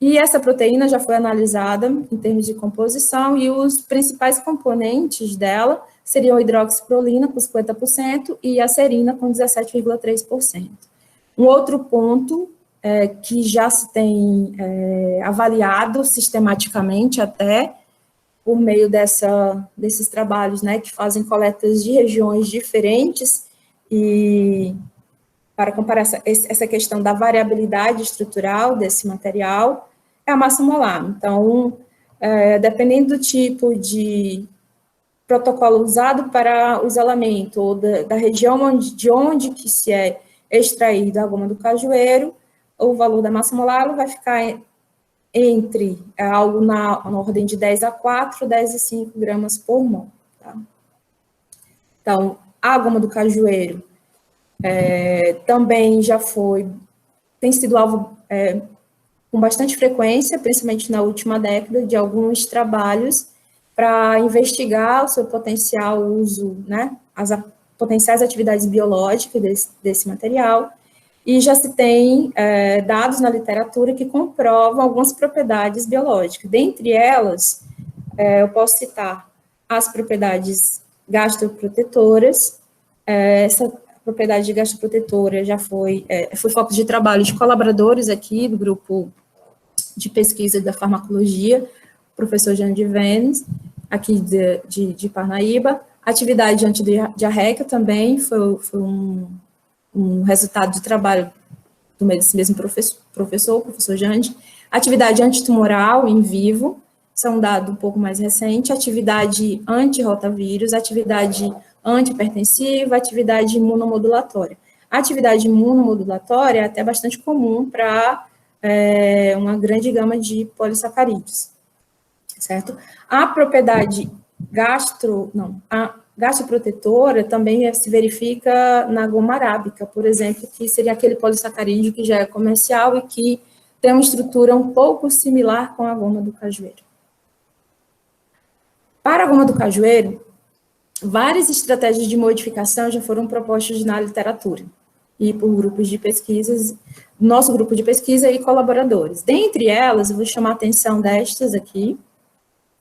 E essa proteína já foi analisada em termos de composição, e os principais componentes dela seriam a hidroxiprolina, com 50%, e a serina, com 17,3%. Um outro ponto que já se tem avaliado sistematicamente até, por meio desses trabalhos, né, que fazem coletas de regiões diferentes, e para comparar essa questão da variabilidade estrutural desse material, é a massa molar. Então, dependendo do tipo de protocolo usado para o isolamento, ou da região de onde que se é extraída a goma do cajueiro, o valor da massa molar vai ficar entre algo na ordem de 10 a 4, 10 a 5 gramas por mol. Tá? Então, a goma do cajueiro também tem sido alvo com bastante frequência, principalmente na última década, de alguns trabalhos para investigar o seu potencial uso, né, as potenciais atividades biológicas desse material, e já se tem dados na literatura que comprovam algumas propriedades biológicas. Dentre elas, eu posso citar as propriedades gastroprotetoras. Essa propriedade de gastroprotetora já foi foco de trabalho de colaboradores aqui do grupo de pesquisa da farmacologia, o professor Jean de Venes, aqui de Parnaíba. Atividade antidiarreica também foi um resultado de trabalho desse mesmo professor Jande. Atividade antitumoral em vivo, isso é um dado um pouco mais recente. Atividade anti-rotavírus, atividade antihipertensiva, atividade imunomodulatória. A atividade imunomodulatória é até bastante comum para uma grande gama de polissacarídeos, certo? A propriedade gastroprotetora também se verifica na goma arábica, por exemplo, que seria aquele polissacarídeo que já é comercial e que tem uma estrutura um pouco similar com a goma do cajueiro. Para a goma do cajueiro, várias estratégias de modificação já foram propostas na literatura e por grupos de pesquisas, nosso grupo de pesquisa e colaboradores. Dentre elas, eu vou chamar a atenção destas aqui.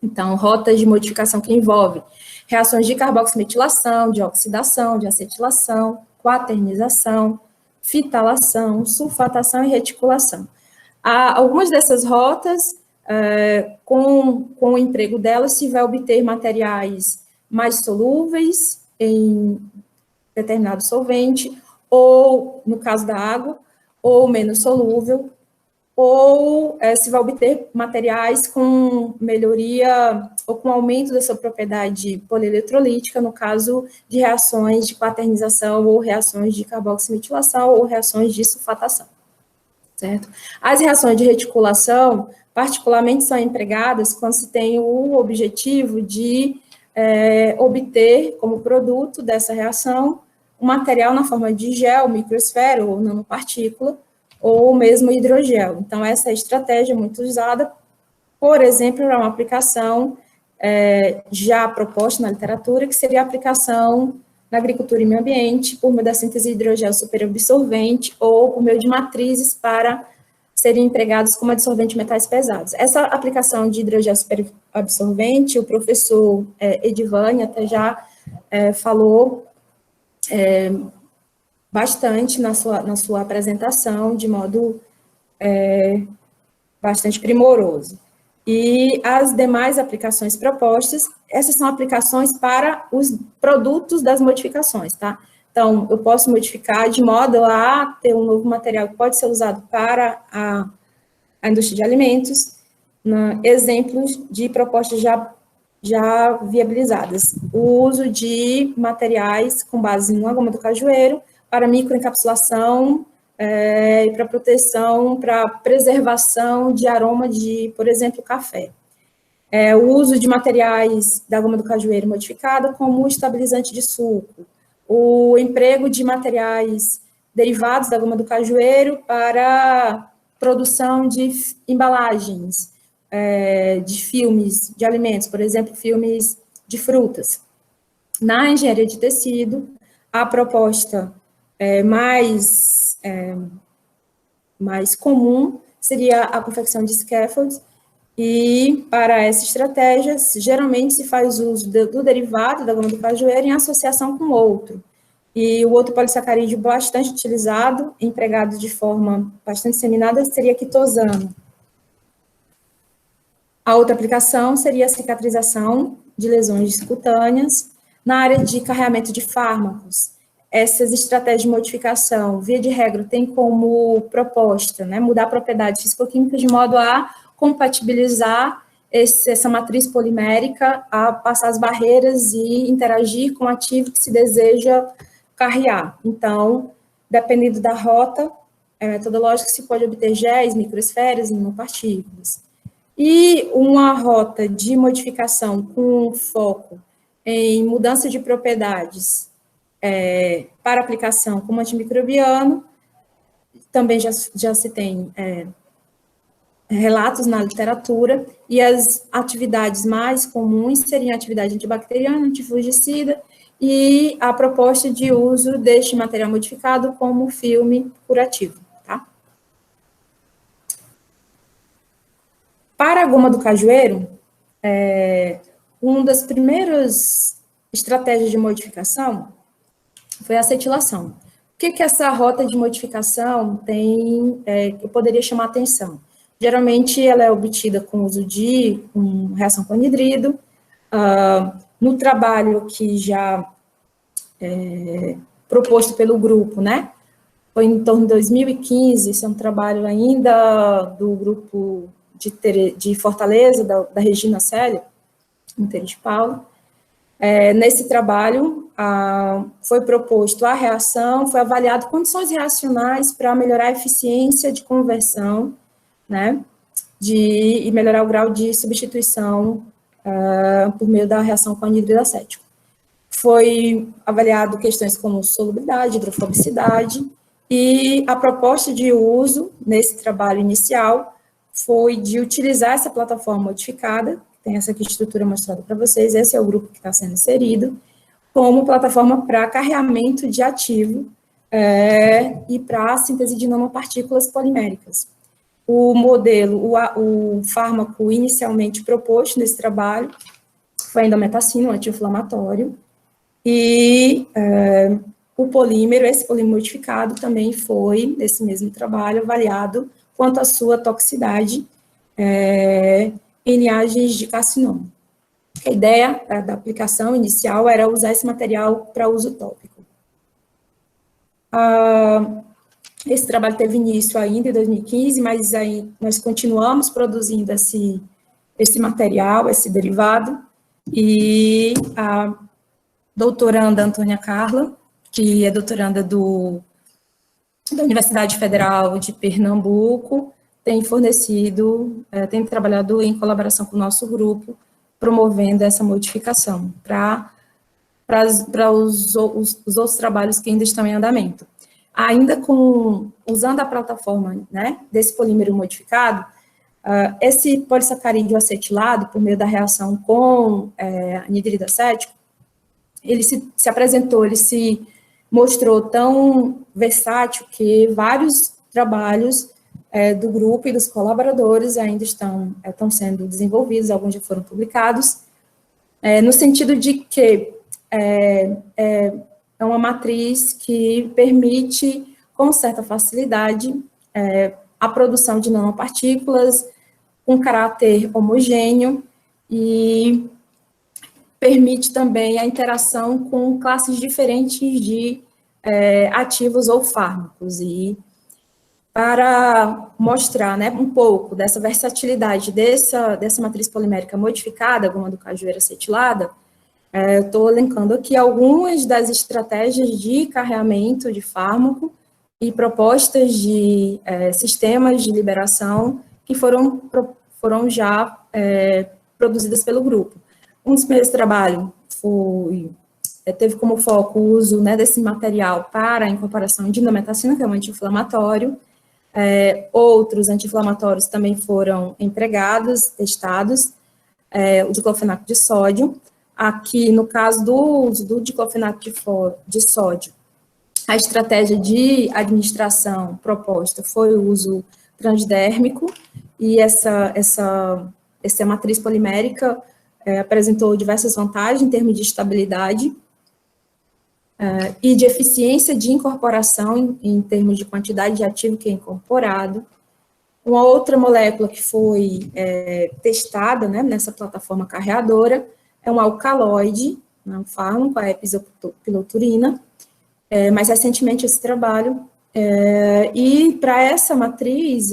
Então, rotas de modificação que envolvem reações de carboximetilação, de oxidação, de acetilação, quaternização, fitalação, sulfatação e reticulação. Algumas dessas rotas, com o emprego delas, se vai obter materiais mais solúveis em determinado solvente, ou, no caso da água, ou menos solúvel, ou se vai obter materiais com melhoria ou com aumento da sua propriedade polieletrolítica, no caso de reações de quaternização, ou reações de carboximetilação, ou reações de sulfatação, certo? As reações de reticulação, particularmente, são empregadas quando se tem o objetivo de obter como produto dessa reação um material na forma de gel, microesfera ou nanopartícula, ou mesmo hidrogel. Então, essa estratégia é muito usada, por exemplo, para uma aplicação já proposta na literatura, que seria a aplicação na agricultura e meio ambiente, por meio da síntese de hidrogel superabsorvente, ou por meio de matrizes para serem empregados como adsorvente de metais pesados. Essa aplicação de hidrogel superabsorvente, o professor Edivane até já falou bastante na sua apresentação, de modo bastante primoroso. E as demais aplicações propostas, essas são aplicações para os produtos das modificações, tá? Então, eu posso modificar de modo a ter um novo material que pode ser usado para a indústria de alimentos, exemplos de propostas já viabilizadas. O uso de materiais com base na goma do cajueiro para microencapsulação e para proteção, para preservação de aroma de, por exemplo, café. O uso de materiais da goma do cajueiro modificada como estabilizante de suco, o emprego de materiais derivados da goma do cajueiro para produção de embalagens, de filmes de alimentos, por exemplo, filmes de frutas. Na engenharia de tecido, a proposta mais comum seria a confecção de scaffolds, e para essa estratégia, geralmente se faz uso do derivado da goma do cajueiro em associação com outro. E o outro polissacarídeo bastante utilizado, empregado de forma bastante disseminada, seria a quitosano. A outra aplicação seria a cicatrização de lesões cutâneas. Na área de carreamento de fármacos, essas estratégias de modificação, via de regra, tem como proposta, né, mudar propriedades físico-químicas de modo a compatibilizar essa matriz polimérica, a passar as barreiras e interagir com o ativo que se deseja carrear. Então, dependendo da rota metodológica, se pode obter géis, microesferas e nanopartículas. E uma rota de modificação com foco em mudança de propriedades para aplicação como antimicrobiano, também já se tem relatos na literatura, e as atividades mais comuns seriam a atividade antibacteriana, antifungicida, e a proposta de uso deste material modificado como filme curativo, tá? Para a goma do cajueiro, uma das primeiras estratégias de modificação foi a acetilação. O que essa rota de modificação tem, que poderia chamar atenção? Geralmente, ela é obtida com o uso de reação com anidrido. No trabalho que já proposto pelo grupo, né? Foi em torno de 2015, esse é um trabalho ainda do grupo de Fortaleza, da Regina Célia, Monteiro de Paula. Nesse trabalho, foi proposto a reação, foi avaliado condições reacionais para melhorar a eficiência de conversão, né, e melhorar o grau de substituição por meio da reação com anidrido acético. Foi avaliado questões como solubilidade, hidrofobicidade, e a proposta de uso nesse trabalho inicial foi de utilizar essa plataforma modificada, tem essa aqui estrutura mostrada para vocês, esse é o grupo que está sendo inserido, como plataforma para carreamento de ativo e para a síntese de nanopartículas poliméricas. O modelo, o fármaco inicialmente proposto nesse trabalho foi a indometacina, um anti-inflamatório, e o polímero, esse polímero modificado, também foi, nesse mesmo trabalho, avaliado quanto à sua toxicidade em linhagens de carcinoma. A ideia da aplicação inicial era usar esse material para uso tópico. Esse trabalho teve início ainda em 2015, mas aí nós continuamos produzindo esse material, esse derivado, e a doutoranda Antônia Carla, que é doutoranda da Universidade Federal de Pernambuco, tem fornecido, tem trabalhado em colaboração com o nosso grupo, promovendo essa modificação para os outros trabalhos que ainda estão em andamento. Ainda usando a plataforma, né, desse polímero modificado, esse polissacarídeo acetilado, por meio da reação com anidrido acético, ele se apresentou, ele se mostrou tão versátil que vários trabalhos do grupo e dos colaboradores ainda estão sendo desenvolvidos, alguns já foram publicados, no sentido de que é é uma matriz que permite, com certa facilidade, a produção de nanopartículas com caráter homogêneo e permite também a interação com classes diferentes de ativos ou fármacos. E para mostrar, né, um pouco dessa versatilidade dessa matriz polimérica modificada, a goma do cajueiro acetilada, eu estou elencando aqui algumas das estratégias de carreamento de fármaco e propostas de sistemas de liberação que foram já produzidas pelo grupo. Um dos primeiros trabalhos teve como foco o uso, né, desse material para a incorporação de indometacina, que é um anti-inflamatório. Outros anti-inflamatórios também foram empregados, testados, o diclofenaco de sódio. Aqui, no caso do uso do diclofenaco de sódio, a estratégia de administração proposta foi o uso transdérmico, e essa matriz polimérica apresentou diversas vantagens em termos de estabilidade e de eficiência de incorporação em termos de quantidade de ativo que é incorporado. Uma outra molécula que foi testada, né, nessa plataforma carreadora é um alcaloide, um fármaco, a epizopiloturina. Mais recentemente esse trabalho. E para essa matriz,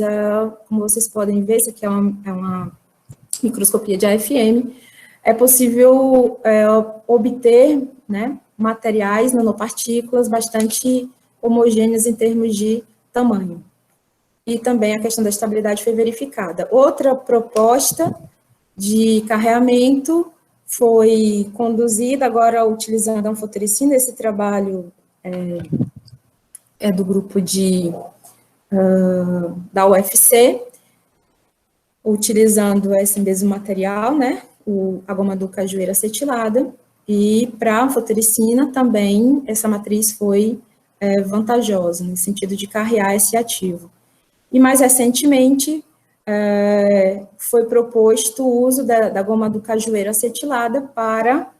como vocês podem ver, isso aqui é uma microscopia de AFM, é possível obter, né, materiais, nanopartículas bastante homogêneas em termos de tamanho. E também a questão da estabilidade foi verificada. Outra proposta de carreamento foi conduzida agora utilizando a anfotericina. Esse trabalho é do grupo da UFC, utilizando esse mesmo material, né, a goma do cajueiro acetilada, e para a anfotericina também essa matriz foi vantajosa, no sentido de carrear esse ativo. E mais recentemente, foi proposto o uso da goma do cajueiro acetilada para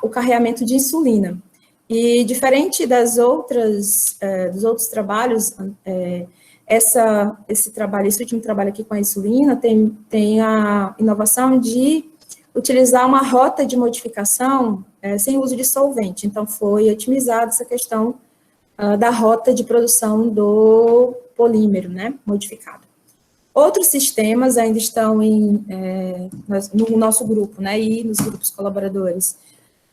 o carreamento de insulina. E diferente dos outros trabalhos, esse último trabalho aqui com a insulina tem a inovação de utilizar uma rota de modificação sem uso de solvente. Então, foi otimizada essa questão da rota de produção do polímero, né, modificado. Outros sistemas ainda estão no nosso grupo, né, e nos grupos colaboradores.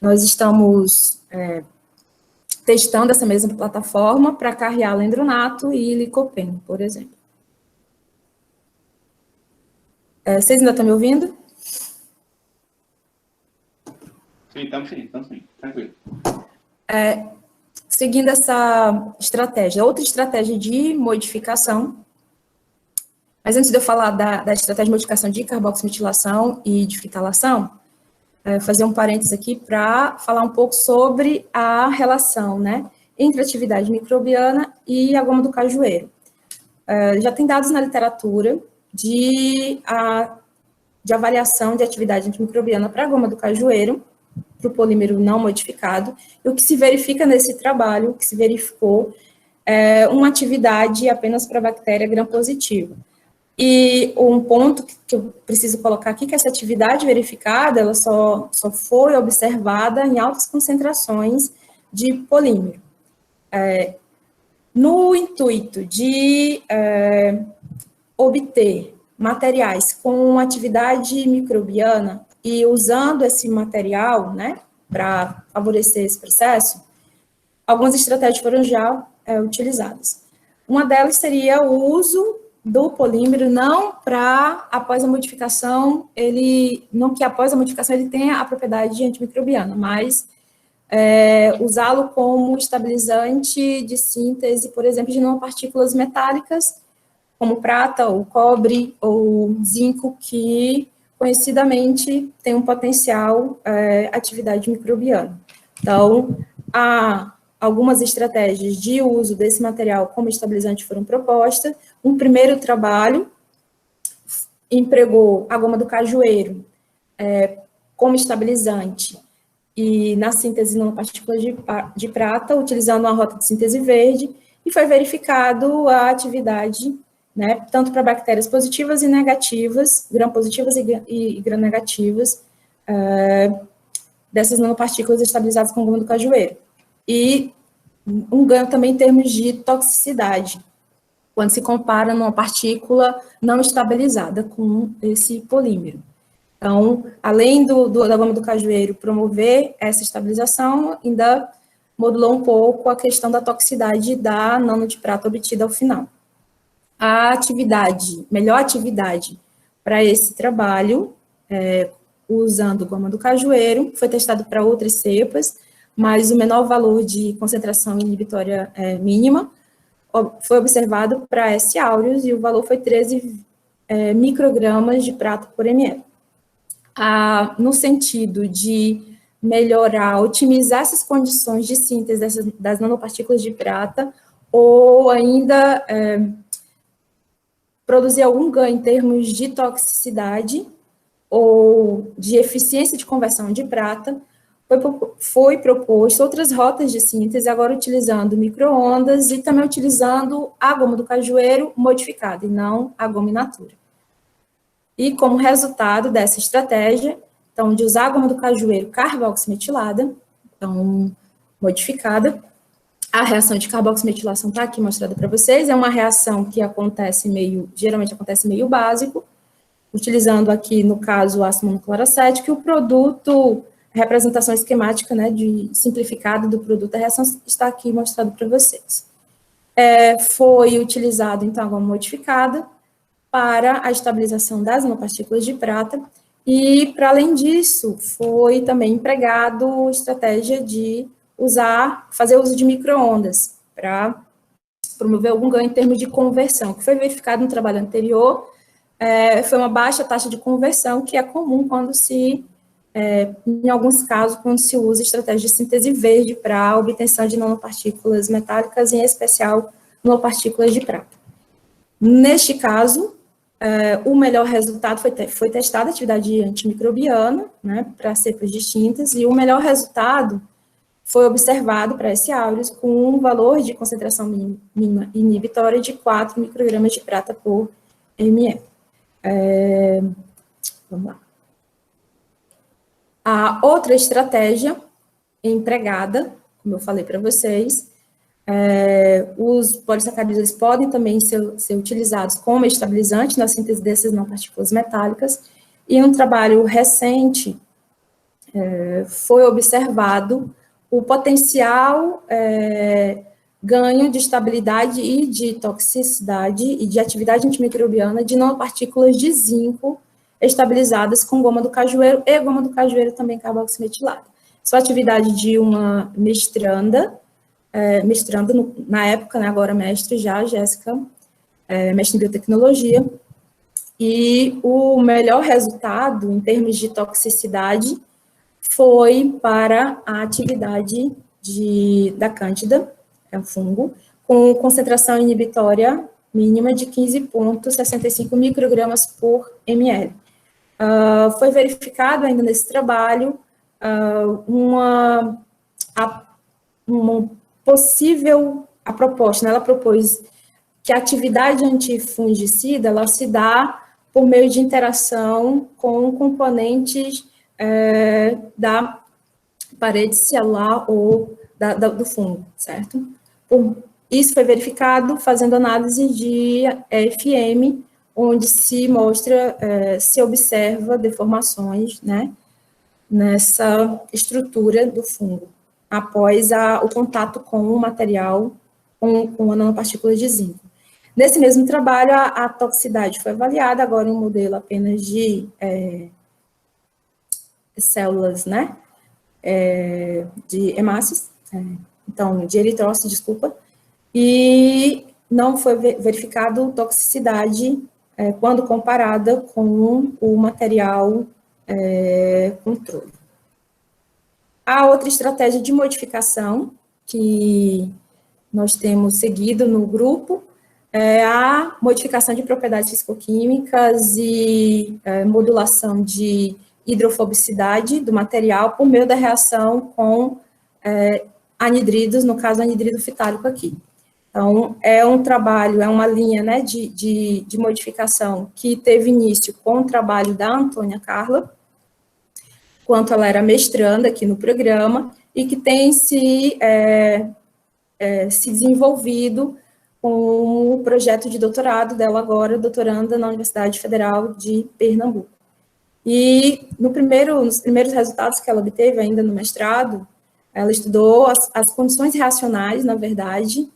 Nós estamos testando essa mesma plataforma para carrear lendronato e licopeno, por exemplo. Vocês ainda estão me ouvindo? Sim, estamos sim, tranquilo. Seguindo essa estratégia, outra estratégia de modificação, mas antes de eu falar da estratégia de modificação de carboximetilação e de fitalação, fazer um parênteses aqui para falar um pouco sobre a relação, né, entre a atividade microbiana e a goma do cajueiro. Já tem dados na literatura de avaliação de atividade antimicrobiana para a goma do cajueiro, para o polímero não modificado, e o que se verifica nesse trabalho, o que se verificou, é uma atividade apenas para a bactéria gram-positiva. E um ponto que eu preciso colocar aqui, que essa atividade verificada, ela só foi observada em altas concentrações de polímero. No intuito de obter materiais com atividade microbiana e usando esse material, né, para favorecer esse processo, algumas estratégias foram já utilizadas. Uma delas seria o uso do polímero não para, após a modificação, não que após a modificação ele tenha a propriedade antimicrobiana, mas usá-lo como estabilizante de síntese, por exemplo, de nanopartículas metálicas, como prata, ou cobre, ou zinco, que conhecidamente tem um potencial atividade microbiana. Então, algumas estratégias de uso desse material como estabilizante foram propostas. Um primeiro trabalho empregou a goma do cajueiro como estabilizante e na síntese de nanopartículas de prata, utilizando uma rota de síntese verde, e foi verificado a atividade, né, tanto para bactérias positivas e negativas, gram-positivas e gram-negativas, dessas nanopartículas estabilizadas com goma do cajueiro. E um ganho também em termos de toxicidade, quando se compara numa partícula não estabilizada com esse polímero. Então, além da goma do cajueiro promover essa estabilização, ainda modulou um pouco a questão da toxicidade da nano de prata obtida ao final. A melhor atividade para esse trabalho, usando goma do cajueiro, foi testado para outras cepas, mas o menor valor de concentração inibitória mínima foi observado para S. aureus e o valor foi 13 microgramas de prata por ml. No sentido de melhorar, otimizar essas condições de síntese das nanopartículas de prata, ou ainda produzir algum ganho em termos de toxicidade ou de eficiência de conversão de prata, foi proposto outras rotas de síntese, agora utilizando micro-ondas e também utilizando a goma do cajueiro modificada, e não a goma in natura. E como resultado dessa estratégia, então, de usar a goma do cajueiro carboximetilada, então, modificada, a reação de carboximetilação está aqui mostrada para vocês, é uma reação que geralmente acontece meio básico, utilizando aqui, no caso, o ácido monocloracético, e o produto, a representação esquemática, né, simplificada do produto, a reação está aqui mostrada para vocês. Foi utilizado, então, a goma modificada para a estabilização das nanopartículas de prata, e, para além disso, foi também empregado estratégia de fazer uso de micro-ondas para promover algum ganho em termos de conversão, que foi verificado no trabalho anterior, foi uma baixa taxa de conversão, que é comum quando em alguns casos, quando se usa estratégia de síntese verde para a obtenção de nanopartículas metálicas, em especial nanopartículas de prata. Neste caso, o melhor resultado foi testada a atividade antimicrobiana, né, para cepas distintas, e o melhor resultado foi observado para S. aureus com um valor de concentração mínima inibitória de 4 microgramas de prata por ml. Vamos lá. A outra estratégia empregada, como eu falei para vocês, os polissacarídeos podem também ser utilizados como estabilizante na síntese dessas nanopartículas metálicas, e em um trabalho recente foi observado o potencial ganho de estabilidade e de toxicidade e de atividade antimicrobiana de nanopartículas de zinco estabilizadas com goma do cajueiro e goma do cajueiro também carboximetilada. Sua atividade de uma mestranda na época, né, agora mestre já, Jéssica, mestre em biotecnologia, e o melhor resultado em termos de toxicidade foi para a atividade da Cândida, é um fungo, com concentração inibitória mínima de 15,65 microgramas por ml. Foi verificado ainda nesse trabalho a proposta, né, ela propôs que a atividade antifungicida, ela se dá por meio de interação com componentes da parede celular ou do fungo, certo? Isso foi verificado fazendo análise de FM, onde se mostra, se observa deformações, né, nessa estrutura do fungo, após o contato com o material, com a nanopartícula de zinco. Nesse mesmo trabalho, a toxicidade foi avaliada, agora em um modelo apenas de células, né, de hemácias, então, de eritrócitos, desculpa, e não foi verificado toxicidade quando comparada com o material controle. A outra estratégia de modificação que nós temos seguido no grupo é a modificação de propriedades fisicoquímicas e modulação de hidrofobicidade do material por meio da reação com anidridos, no caso, anidrido fitálico aqui. Então, é um trabalho, é uma linha, né, de modificação que teve início com o trabalho da Antônia Carla, enquanto ela era mestranda aqui no programa, e que tem se desenvolvido com o projeto de doutorado dela agora, doutoranda na Universidade Federal de Pernambuco. E nos primeiros resultados que ela obteve ainda no mestrado, ela estudou as condições reacionais, na verdade,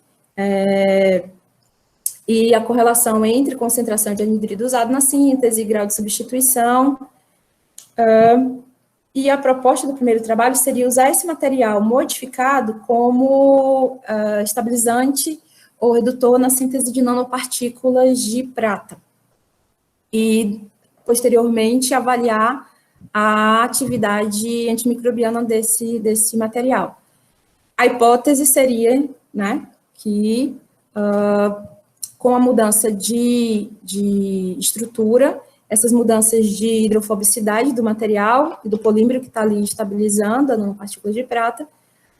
e a correlação entre concentração de anidrido usado na síntese, grau de substituição, e a proposta do primeiro trabalho seria usar esse material modificado como estabilizante ou redutor na síntese de nanopartículas de prata. E, posteriormente, avaliar a atividade antimicrobiana desse material. A hipótese seria, né, que com a mudança de estrutura, essas mudanças de hidrofobicidade do material e do polímero que está ali estabilizando a nanopartícula de prata,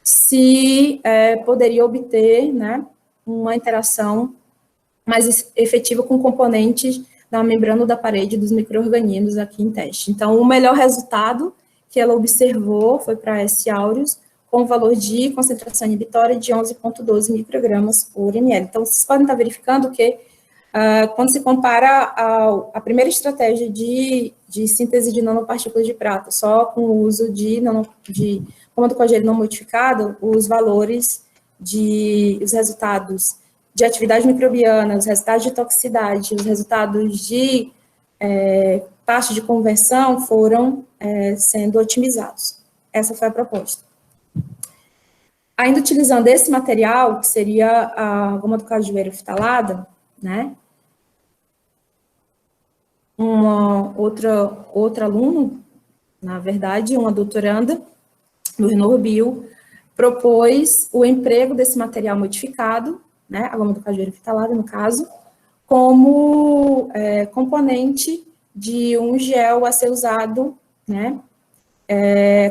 se poderia obter, né, uma interação mais efetiva com componentes da membrana da parede dos micro-organismos aqui em teste. Então, o melhor resultado que ela observou foi para S. aureus, com valor de concentração inibitória de 11,12 microgramas por ml. Então, vocês podem estar verificando que, quando se compara a primeira estratégia de síntese de nanopartículas de prata, só com o uso de comando coagênico não modificado, os valores os resultados de atividade microbiana, os resultados de toxicidade, os resultados de taxa de conversão foram sendo otimizados. Essa foi a proposta. Ainda utilizando esse material, que seria a goma do cajueiro fitalada, né? Outra aluna, na verdade, uma doutoranda, no Renobio, propôs o emprego desse material modificado, né, a goma do cajueiro fitalada, no caso, como componente de um gel a ser usado, né,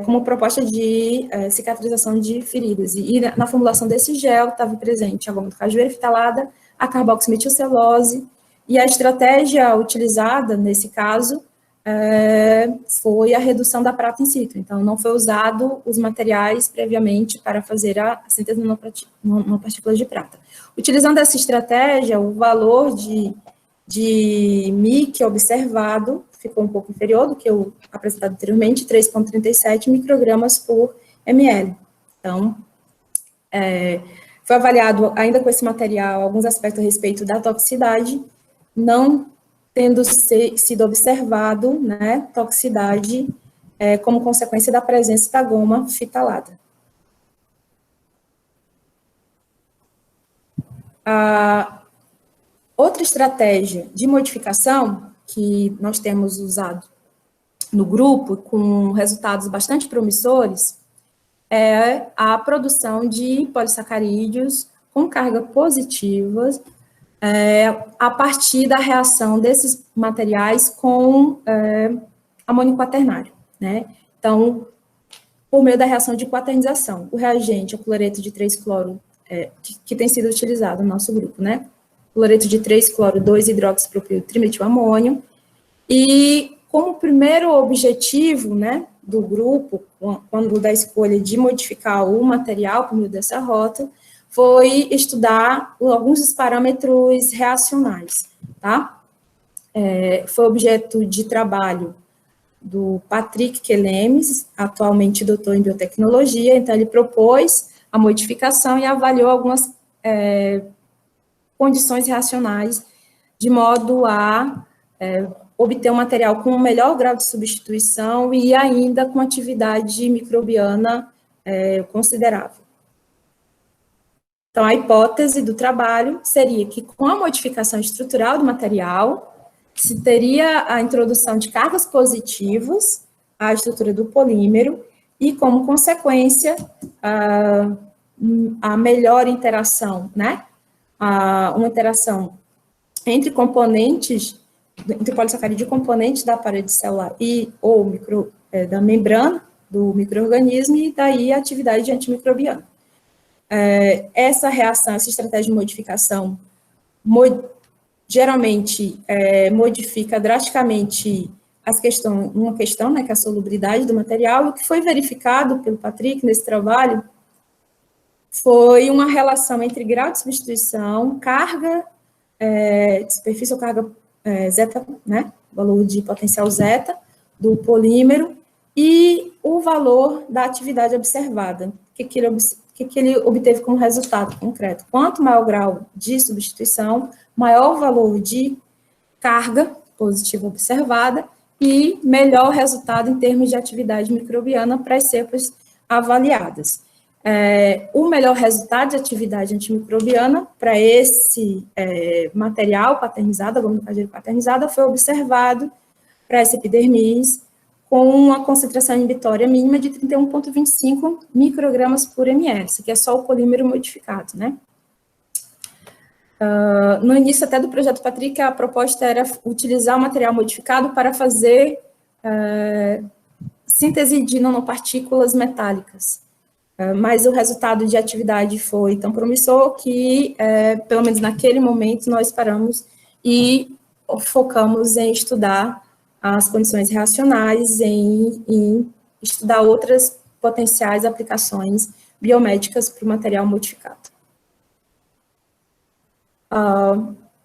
como proposta de cicatrização de feridas. E na formulação desse gel estava presente a goma do cajueiro fitalada, a carboximetilcelulose, e a estratégia utilizada, nesse caso, foi a redução da prata in situ. Então, não foi usado os materiais previamente para fazer a síntese de nanopartículas de prata. Utilizando essa estratégia, o valor de MIC observado ficou um pouco inferior do que o apresentado anteriormente, 3,37 microgramas por ml. Então, foi avaliado, ainda com esse material, alguns aspectos a respeito da toxicidade, não tendo sido observado, né, toxicidade como consequência da presença da goma fitalada. Outra estratégia de modificação que nós temos usado no grupo, com resultados bastante promissores, é a produção de polissacarídeos com carga positiva a partir da reação desses materiais com amônio quaternário, né? Então, por meio da reação de quaternização, o reagente, o cloreto de 3-cloro, que tem sido utilizado no nosso grupo, né? Cloreto de 3-cloro, 2-hidroxipropil trimetilamônio, e como primeiro objetivo, né, do grupo, quando da escolha de modificar o material por meio dessa rota, foi estudar alguns dos parâmetros reacionais, tá? Foi objeto de trabalho do Patrick Quelemes, atualmente doutor em biotecnologia, então ele propôs a modificação e avaliou algumas condições reacionais, de modo a obter um material com um melhor grau de substituição e ainda com atividade microbiana considerável. Então, a hipótese do trabalho seria que, com a modificação estrutural do material, se teria a introdução de cargas positivas à estrutura do polímero e, como consequência, a melhor interação, né? Uma interação entre componentes entre o polissacarídeo componente da parede celular e ou da membrana do micro-organismo, e daí a atividade antimicrobiana. Essa reação, essa estratégia de modificação, geralmente modifica drasticamente uma questão, né, que é a solubilidade do material. E o que foi verificado pelo Patrick nesse trabalho foi uma relação entre grau de substituição, carga de superfície ou carga zeta, né, valor de potencial zeta do polímero, e o valor da atividade observada. O que ele obteve como resultado concreto? Quanto maior o grau de substituição, maior o valor de carga positiva observada e melhor resultado em termos de atividade microbiana para as cepas avaliadas. O melhor resultado de atividade antimicrobiana para esse material paternizado, a goma do cajueiro paternizada, foi observado para essa epidermis com uma concentração inibitória mínima de 31,25 microgramas por ml, isso aqui é só o polímero modificado, né? No início até do projeto Patrick, a proposta era utilizar o material modificado para fazer síntese de nanopartículas metálicas, mas o resultado de atividade foi tão promissor que, pelo menos naquele momento, nós paramos e focamos em estudar as condições reacionais, em estudar outras potenciais aplicações biomédicas para o material modificado.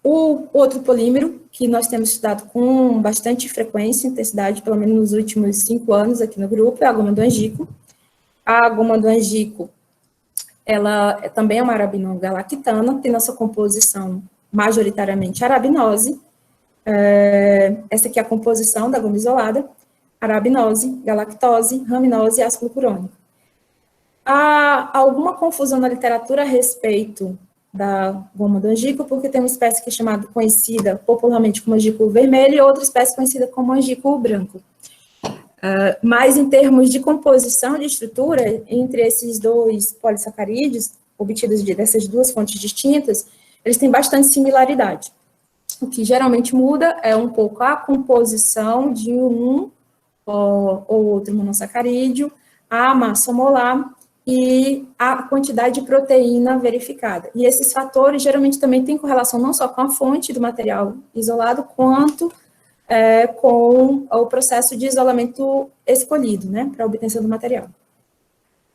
O outro polímero que nós temos estudado com bastante frequência e intensidade, pelo menos nos últimos 5 anos aqui no grupo, é a goma do angico. A goma do angico, ela também é uma arabinogalactana, tem nossa composição majoritariamente arabinose. Essa aqui é a composição da goma isolada: arabinose, galactose, raminose e ácido glucurônico. Há alguma confusão na literatura a respeito da goma do angico, porque tem uma espécie que é conhecida popularmente como angico vermelho e outra espécie conhecida como angico branco. Mas em termos de composição de estrutura, entre esses dois polissacarídeos, obtidos dessas duas fontes distintas, eles têm bastante similaridade. O que geralmente muda é um pouco a composição de um ou outro monossacarídeo, a massa molar e a quantidade de proteína verificada. E esses fatores geralmente também têm correlação não só com a fonte do material isolado, quanto com o processo de isolamento escolhido, né, para a obtenção do material.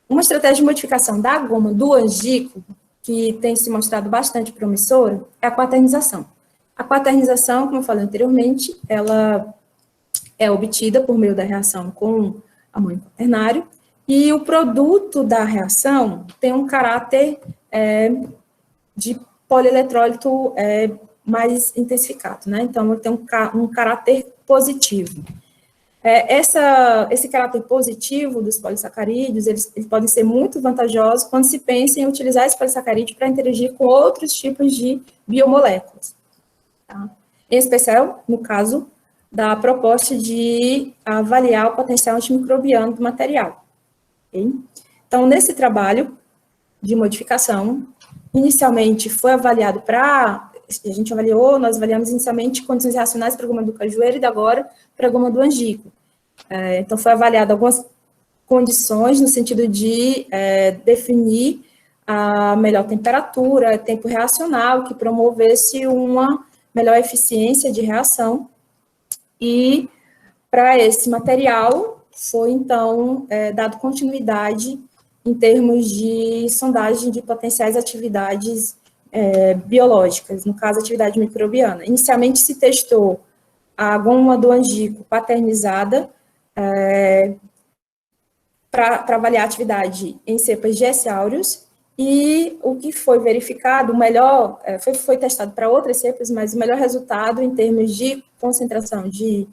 Uma estratégia de modificação da goma do angico, que tem se mostrado bastante promissora, é a quaternização. A quaternização, como eu falei anteriormente, ela é obtida por meio da reação com amônio quaternário, e o produto da reação tem um caráter de polieletrólito mais intensificado, né? Então, ele tem um caráter positivo. Esse caráter positivo dos polissacarídeos, eles podem ser muito vantajosos quando se pensa em utilizar esse polissacarídeo para interagir com outros tipos de biomoléculas. Tá? Em especial, no caso da proposta de avaliar o potencial antimicrobiano do material. Okay? Então, nesse trabalho de modificação, inicialmente foi avaliado nós avaliamos inicialmente condições reacionais para a goma do cajueiro e agora para a goma do angico. Então, foi avaliado algumas condições no sentido de definir a melhor temperatura, tempo reacional, que promovesse uma melhor eficiência de reação. E para esse material foi, então, dado continuidade em termos de sondagem de potenciais atividades biológicas, no caso, atividade microbiana. Inicialmente se testou a goma do angico paternizada para avaliar a atividade em cepas de S. aureus, e o que foi verificado, o melhor, foi testado para outras cepas, mas o melhor resultado em termos de concentração de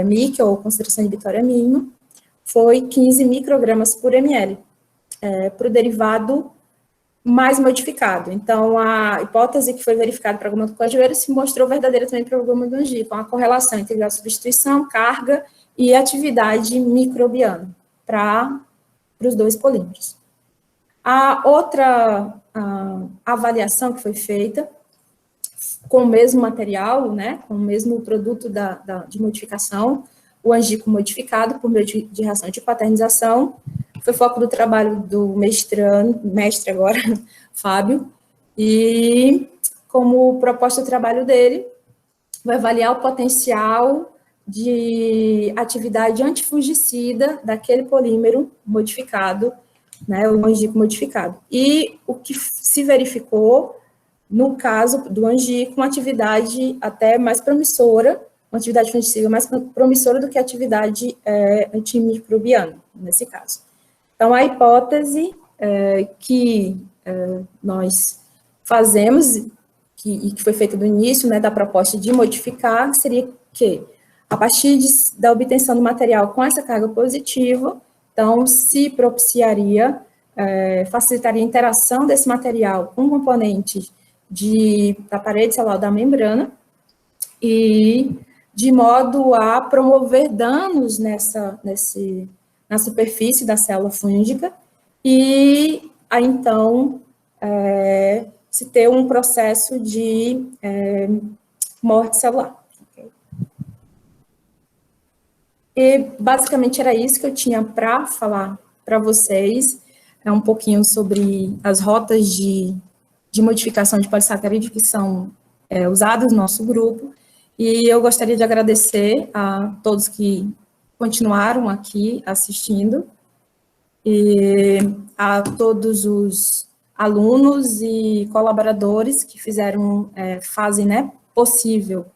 MIC, ou concentração inibitória mínima, foi 15 microgramas por ml, para o derivado mais modificado. Então, a hipótese que foi verificada para a goma do cajueiro se mostrou verdadeira também para a goma do angico, uma correlação entre a substituição, carga e atividade microbiana para os dois polímeros. A outra avaliação que foi feita com o mesmo material, né, com o mesmo produto de modificação, o angico modificado por meio de reação de paternização. Foi foco do trabalho do mestre agora, Fábio, e como proposta do trabalho dele, vai avaliar o potencial de atividade antifungicida daquele polímero modificado, né, o angico modificado. E o que se verificou, no caso do angico, uma atividade até mais promissora, uma atividade fungicida mais promissora do que a atividade antimicrobiana, nesse caso. Então, a hipótese que nós fazemos, e que foi feita no início, né, da proposta de modificar, seria que, a partir da obtenção do material com essa carga positiva, então, se propiciaria, facilitaria a interação desse material com componentes da parede celular da membrana, e de modo a promover danos na superfície da célula fúngica, e a, então, se ter um processo de morte celular. E, basicamente, era isso que eu tinha para falar para vocês, um pouquinho sobre as rotas de modificação de polissacarídeo que são usadas no nosso grupo, e eu gostaria de agradecer a todos que continuaram aqui assistindo, e a todos os alunos e colaboradores que fazem, né, possível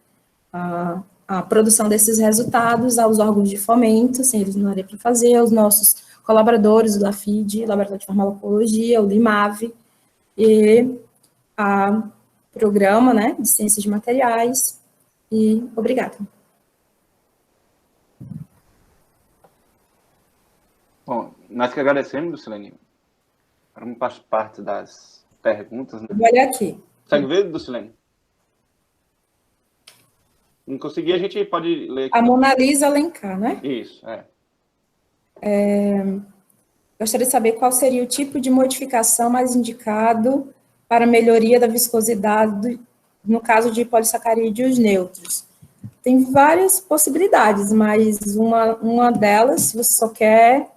a produção desses resultados, aos órgãos de fomento, sem eles não daria para fazer, aos nossos colaboradores, o LAFID, Laboratório de Farmacologia, o LIMAV, e a Programa, né, de Ciências de Materiais, e obrigada. Bom, nós que agradecemos, Dulcilene. Vamos para parte das perguntas. Né? Vou olhar aqui. Consegue ver, Dulcilene? Não conseguir, a gente pode ler aqui. A Mona Lisa Alencar, né? Isso, Gostaria de saber qual seria o tipo de modificação mais indicado para melhoria da viscosidade no caso de polissacarídeos neutros. Tem várias possibilidades, mas uma delas, se você só quer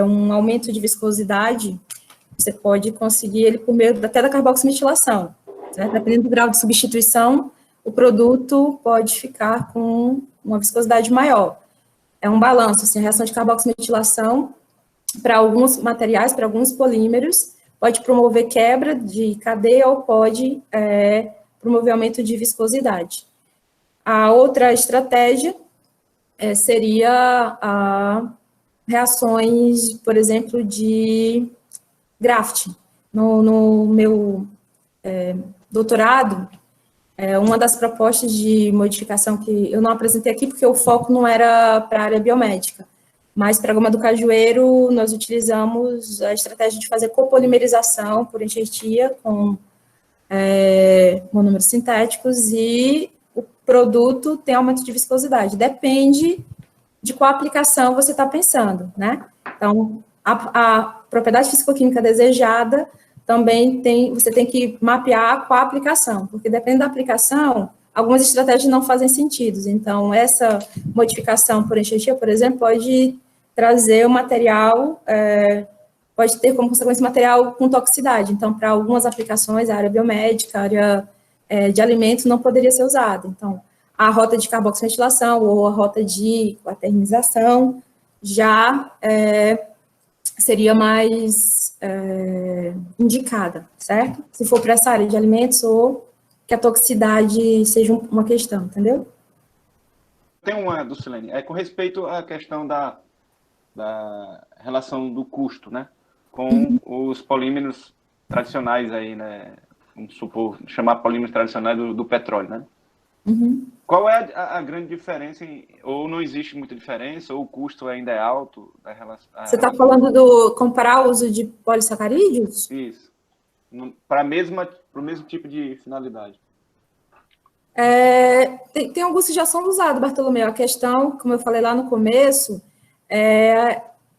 um aumento de viscosidade, você pode conseguir ele por meio até da carboximetilação. Né? Dependendo do grau de substituição, o produto pode ficar com uma viscosidade maior. É um balanço, assim, a reação de carboximetilação, para alguns materiais, para alguns polímeros, pode promover quebra de cadeia ou pode promover aumento de viscosidade. A outra estratégia seria reações, por exemplo, de graft. No meu doutorado, uma das propostas de modificação que eu não apresentei aqui, porque o foco não era para a área biomédica, mas para a goma do cajueiro, nós utilizamos a estratégia de fazer copolimerização por enxertia com monômeros sintéticos, e o produto tem aumento de viscosidade. Depende de qual aplicação você está pensando, né? Então, a propriedade fisicoquímica desejada também você tem que mapear qual a aplicação, porque dependendo da aplicação, algumas estratégias não fazem sentido. Então, essa modificação por enxertia, por exemplo, pode trazer o material, pode ter como consequência material com toxicidade. Então, para algumas aplicações, a área biomédica, a área de alimentos não poderia ser usada. Então, a rota de carboximetilação ou a rota de quaternização já seria mais indicada, certo? Se for para essa área de alimentos ou que a toxicidade seja uma questão, entendeu? Tem uma, Dulcilene, com respeito à questão da relação do custo, né, com os polímeros tradicionais aí, né, vamos supor, chamar polímeros tradicionais do petróleo, né? Uhum. Qual é a grande diferença, ou não existe muita diferença, ou o custo ainda é alto? Você está falando do comparar o uso de polissacarídeos? Isso, para o mesmo tipo de finalidade. Tem alguns que já são usados, Bartolomeu. A questão, como eu falei lá no começo,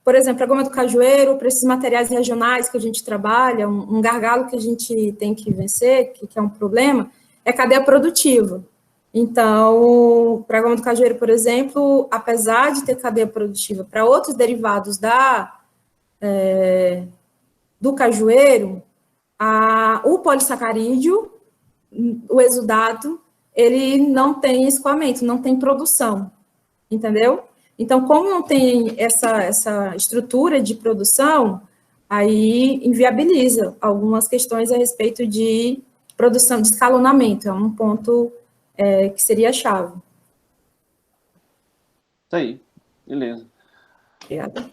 por exemplo, a goma do cajueiro, para esses materiais regionais que a gente trabalha, um gargalo que a gente tem que vencer, que é um problema, é cadeia produtiva. Então, o programa do cajueiro, por exemplo, apesar de ter cadeia produtiva para outros derivados do cajueiro, o polissacarídeo, o exudato, ele não tem escoamento, não tem produção, entendeu? Então, como não tem essa estrutura de produção, aí inviabiliza algumas questões a respeito de produção, de escalonamento, é um ponto que seria a chave. Isso aí, beleza. Obrigada.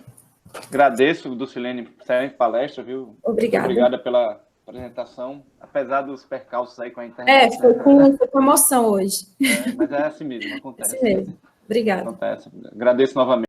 Agradeço, Dulcilene, por excelente palestra, viu? Obrigada. Obrigada pela apresentação, apesar dos percalços aí com a internet. Foi com emoção hoje. Mas é assim mesmo, acontece. Assim mesmo. Obrigada. Acontece. Agradeço novamente.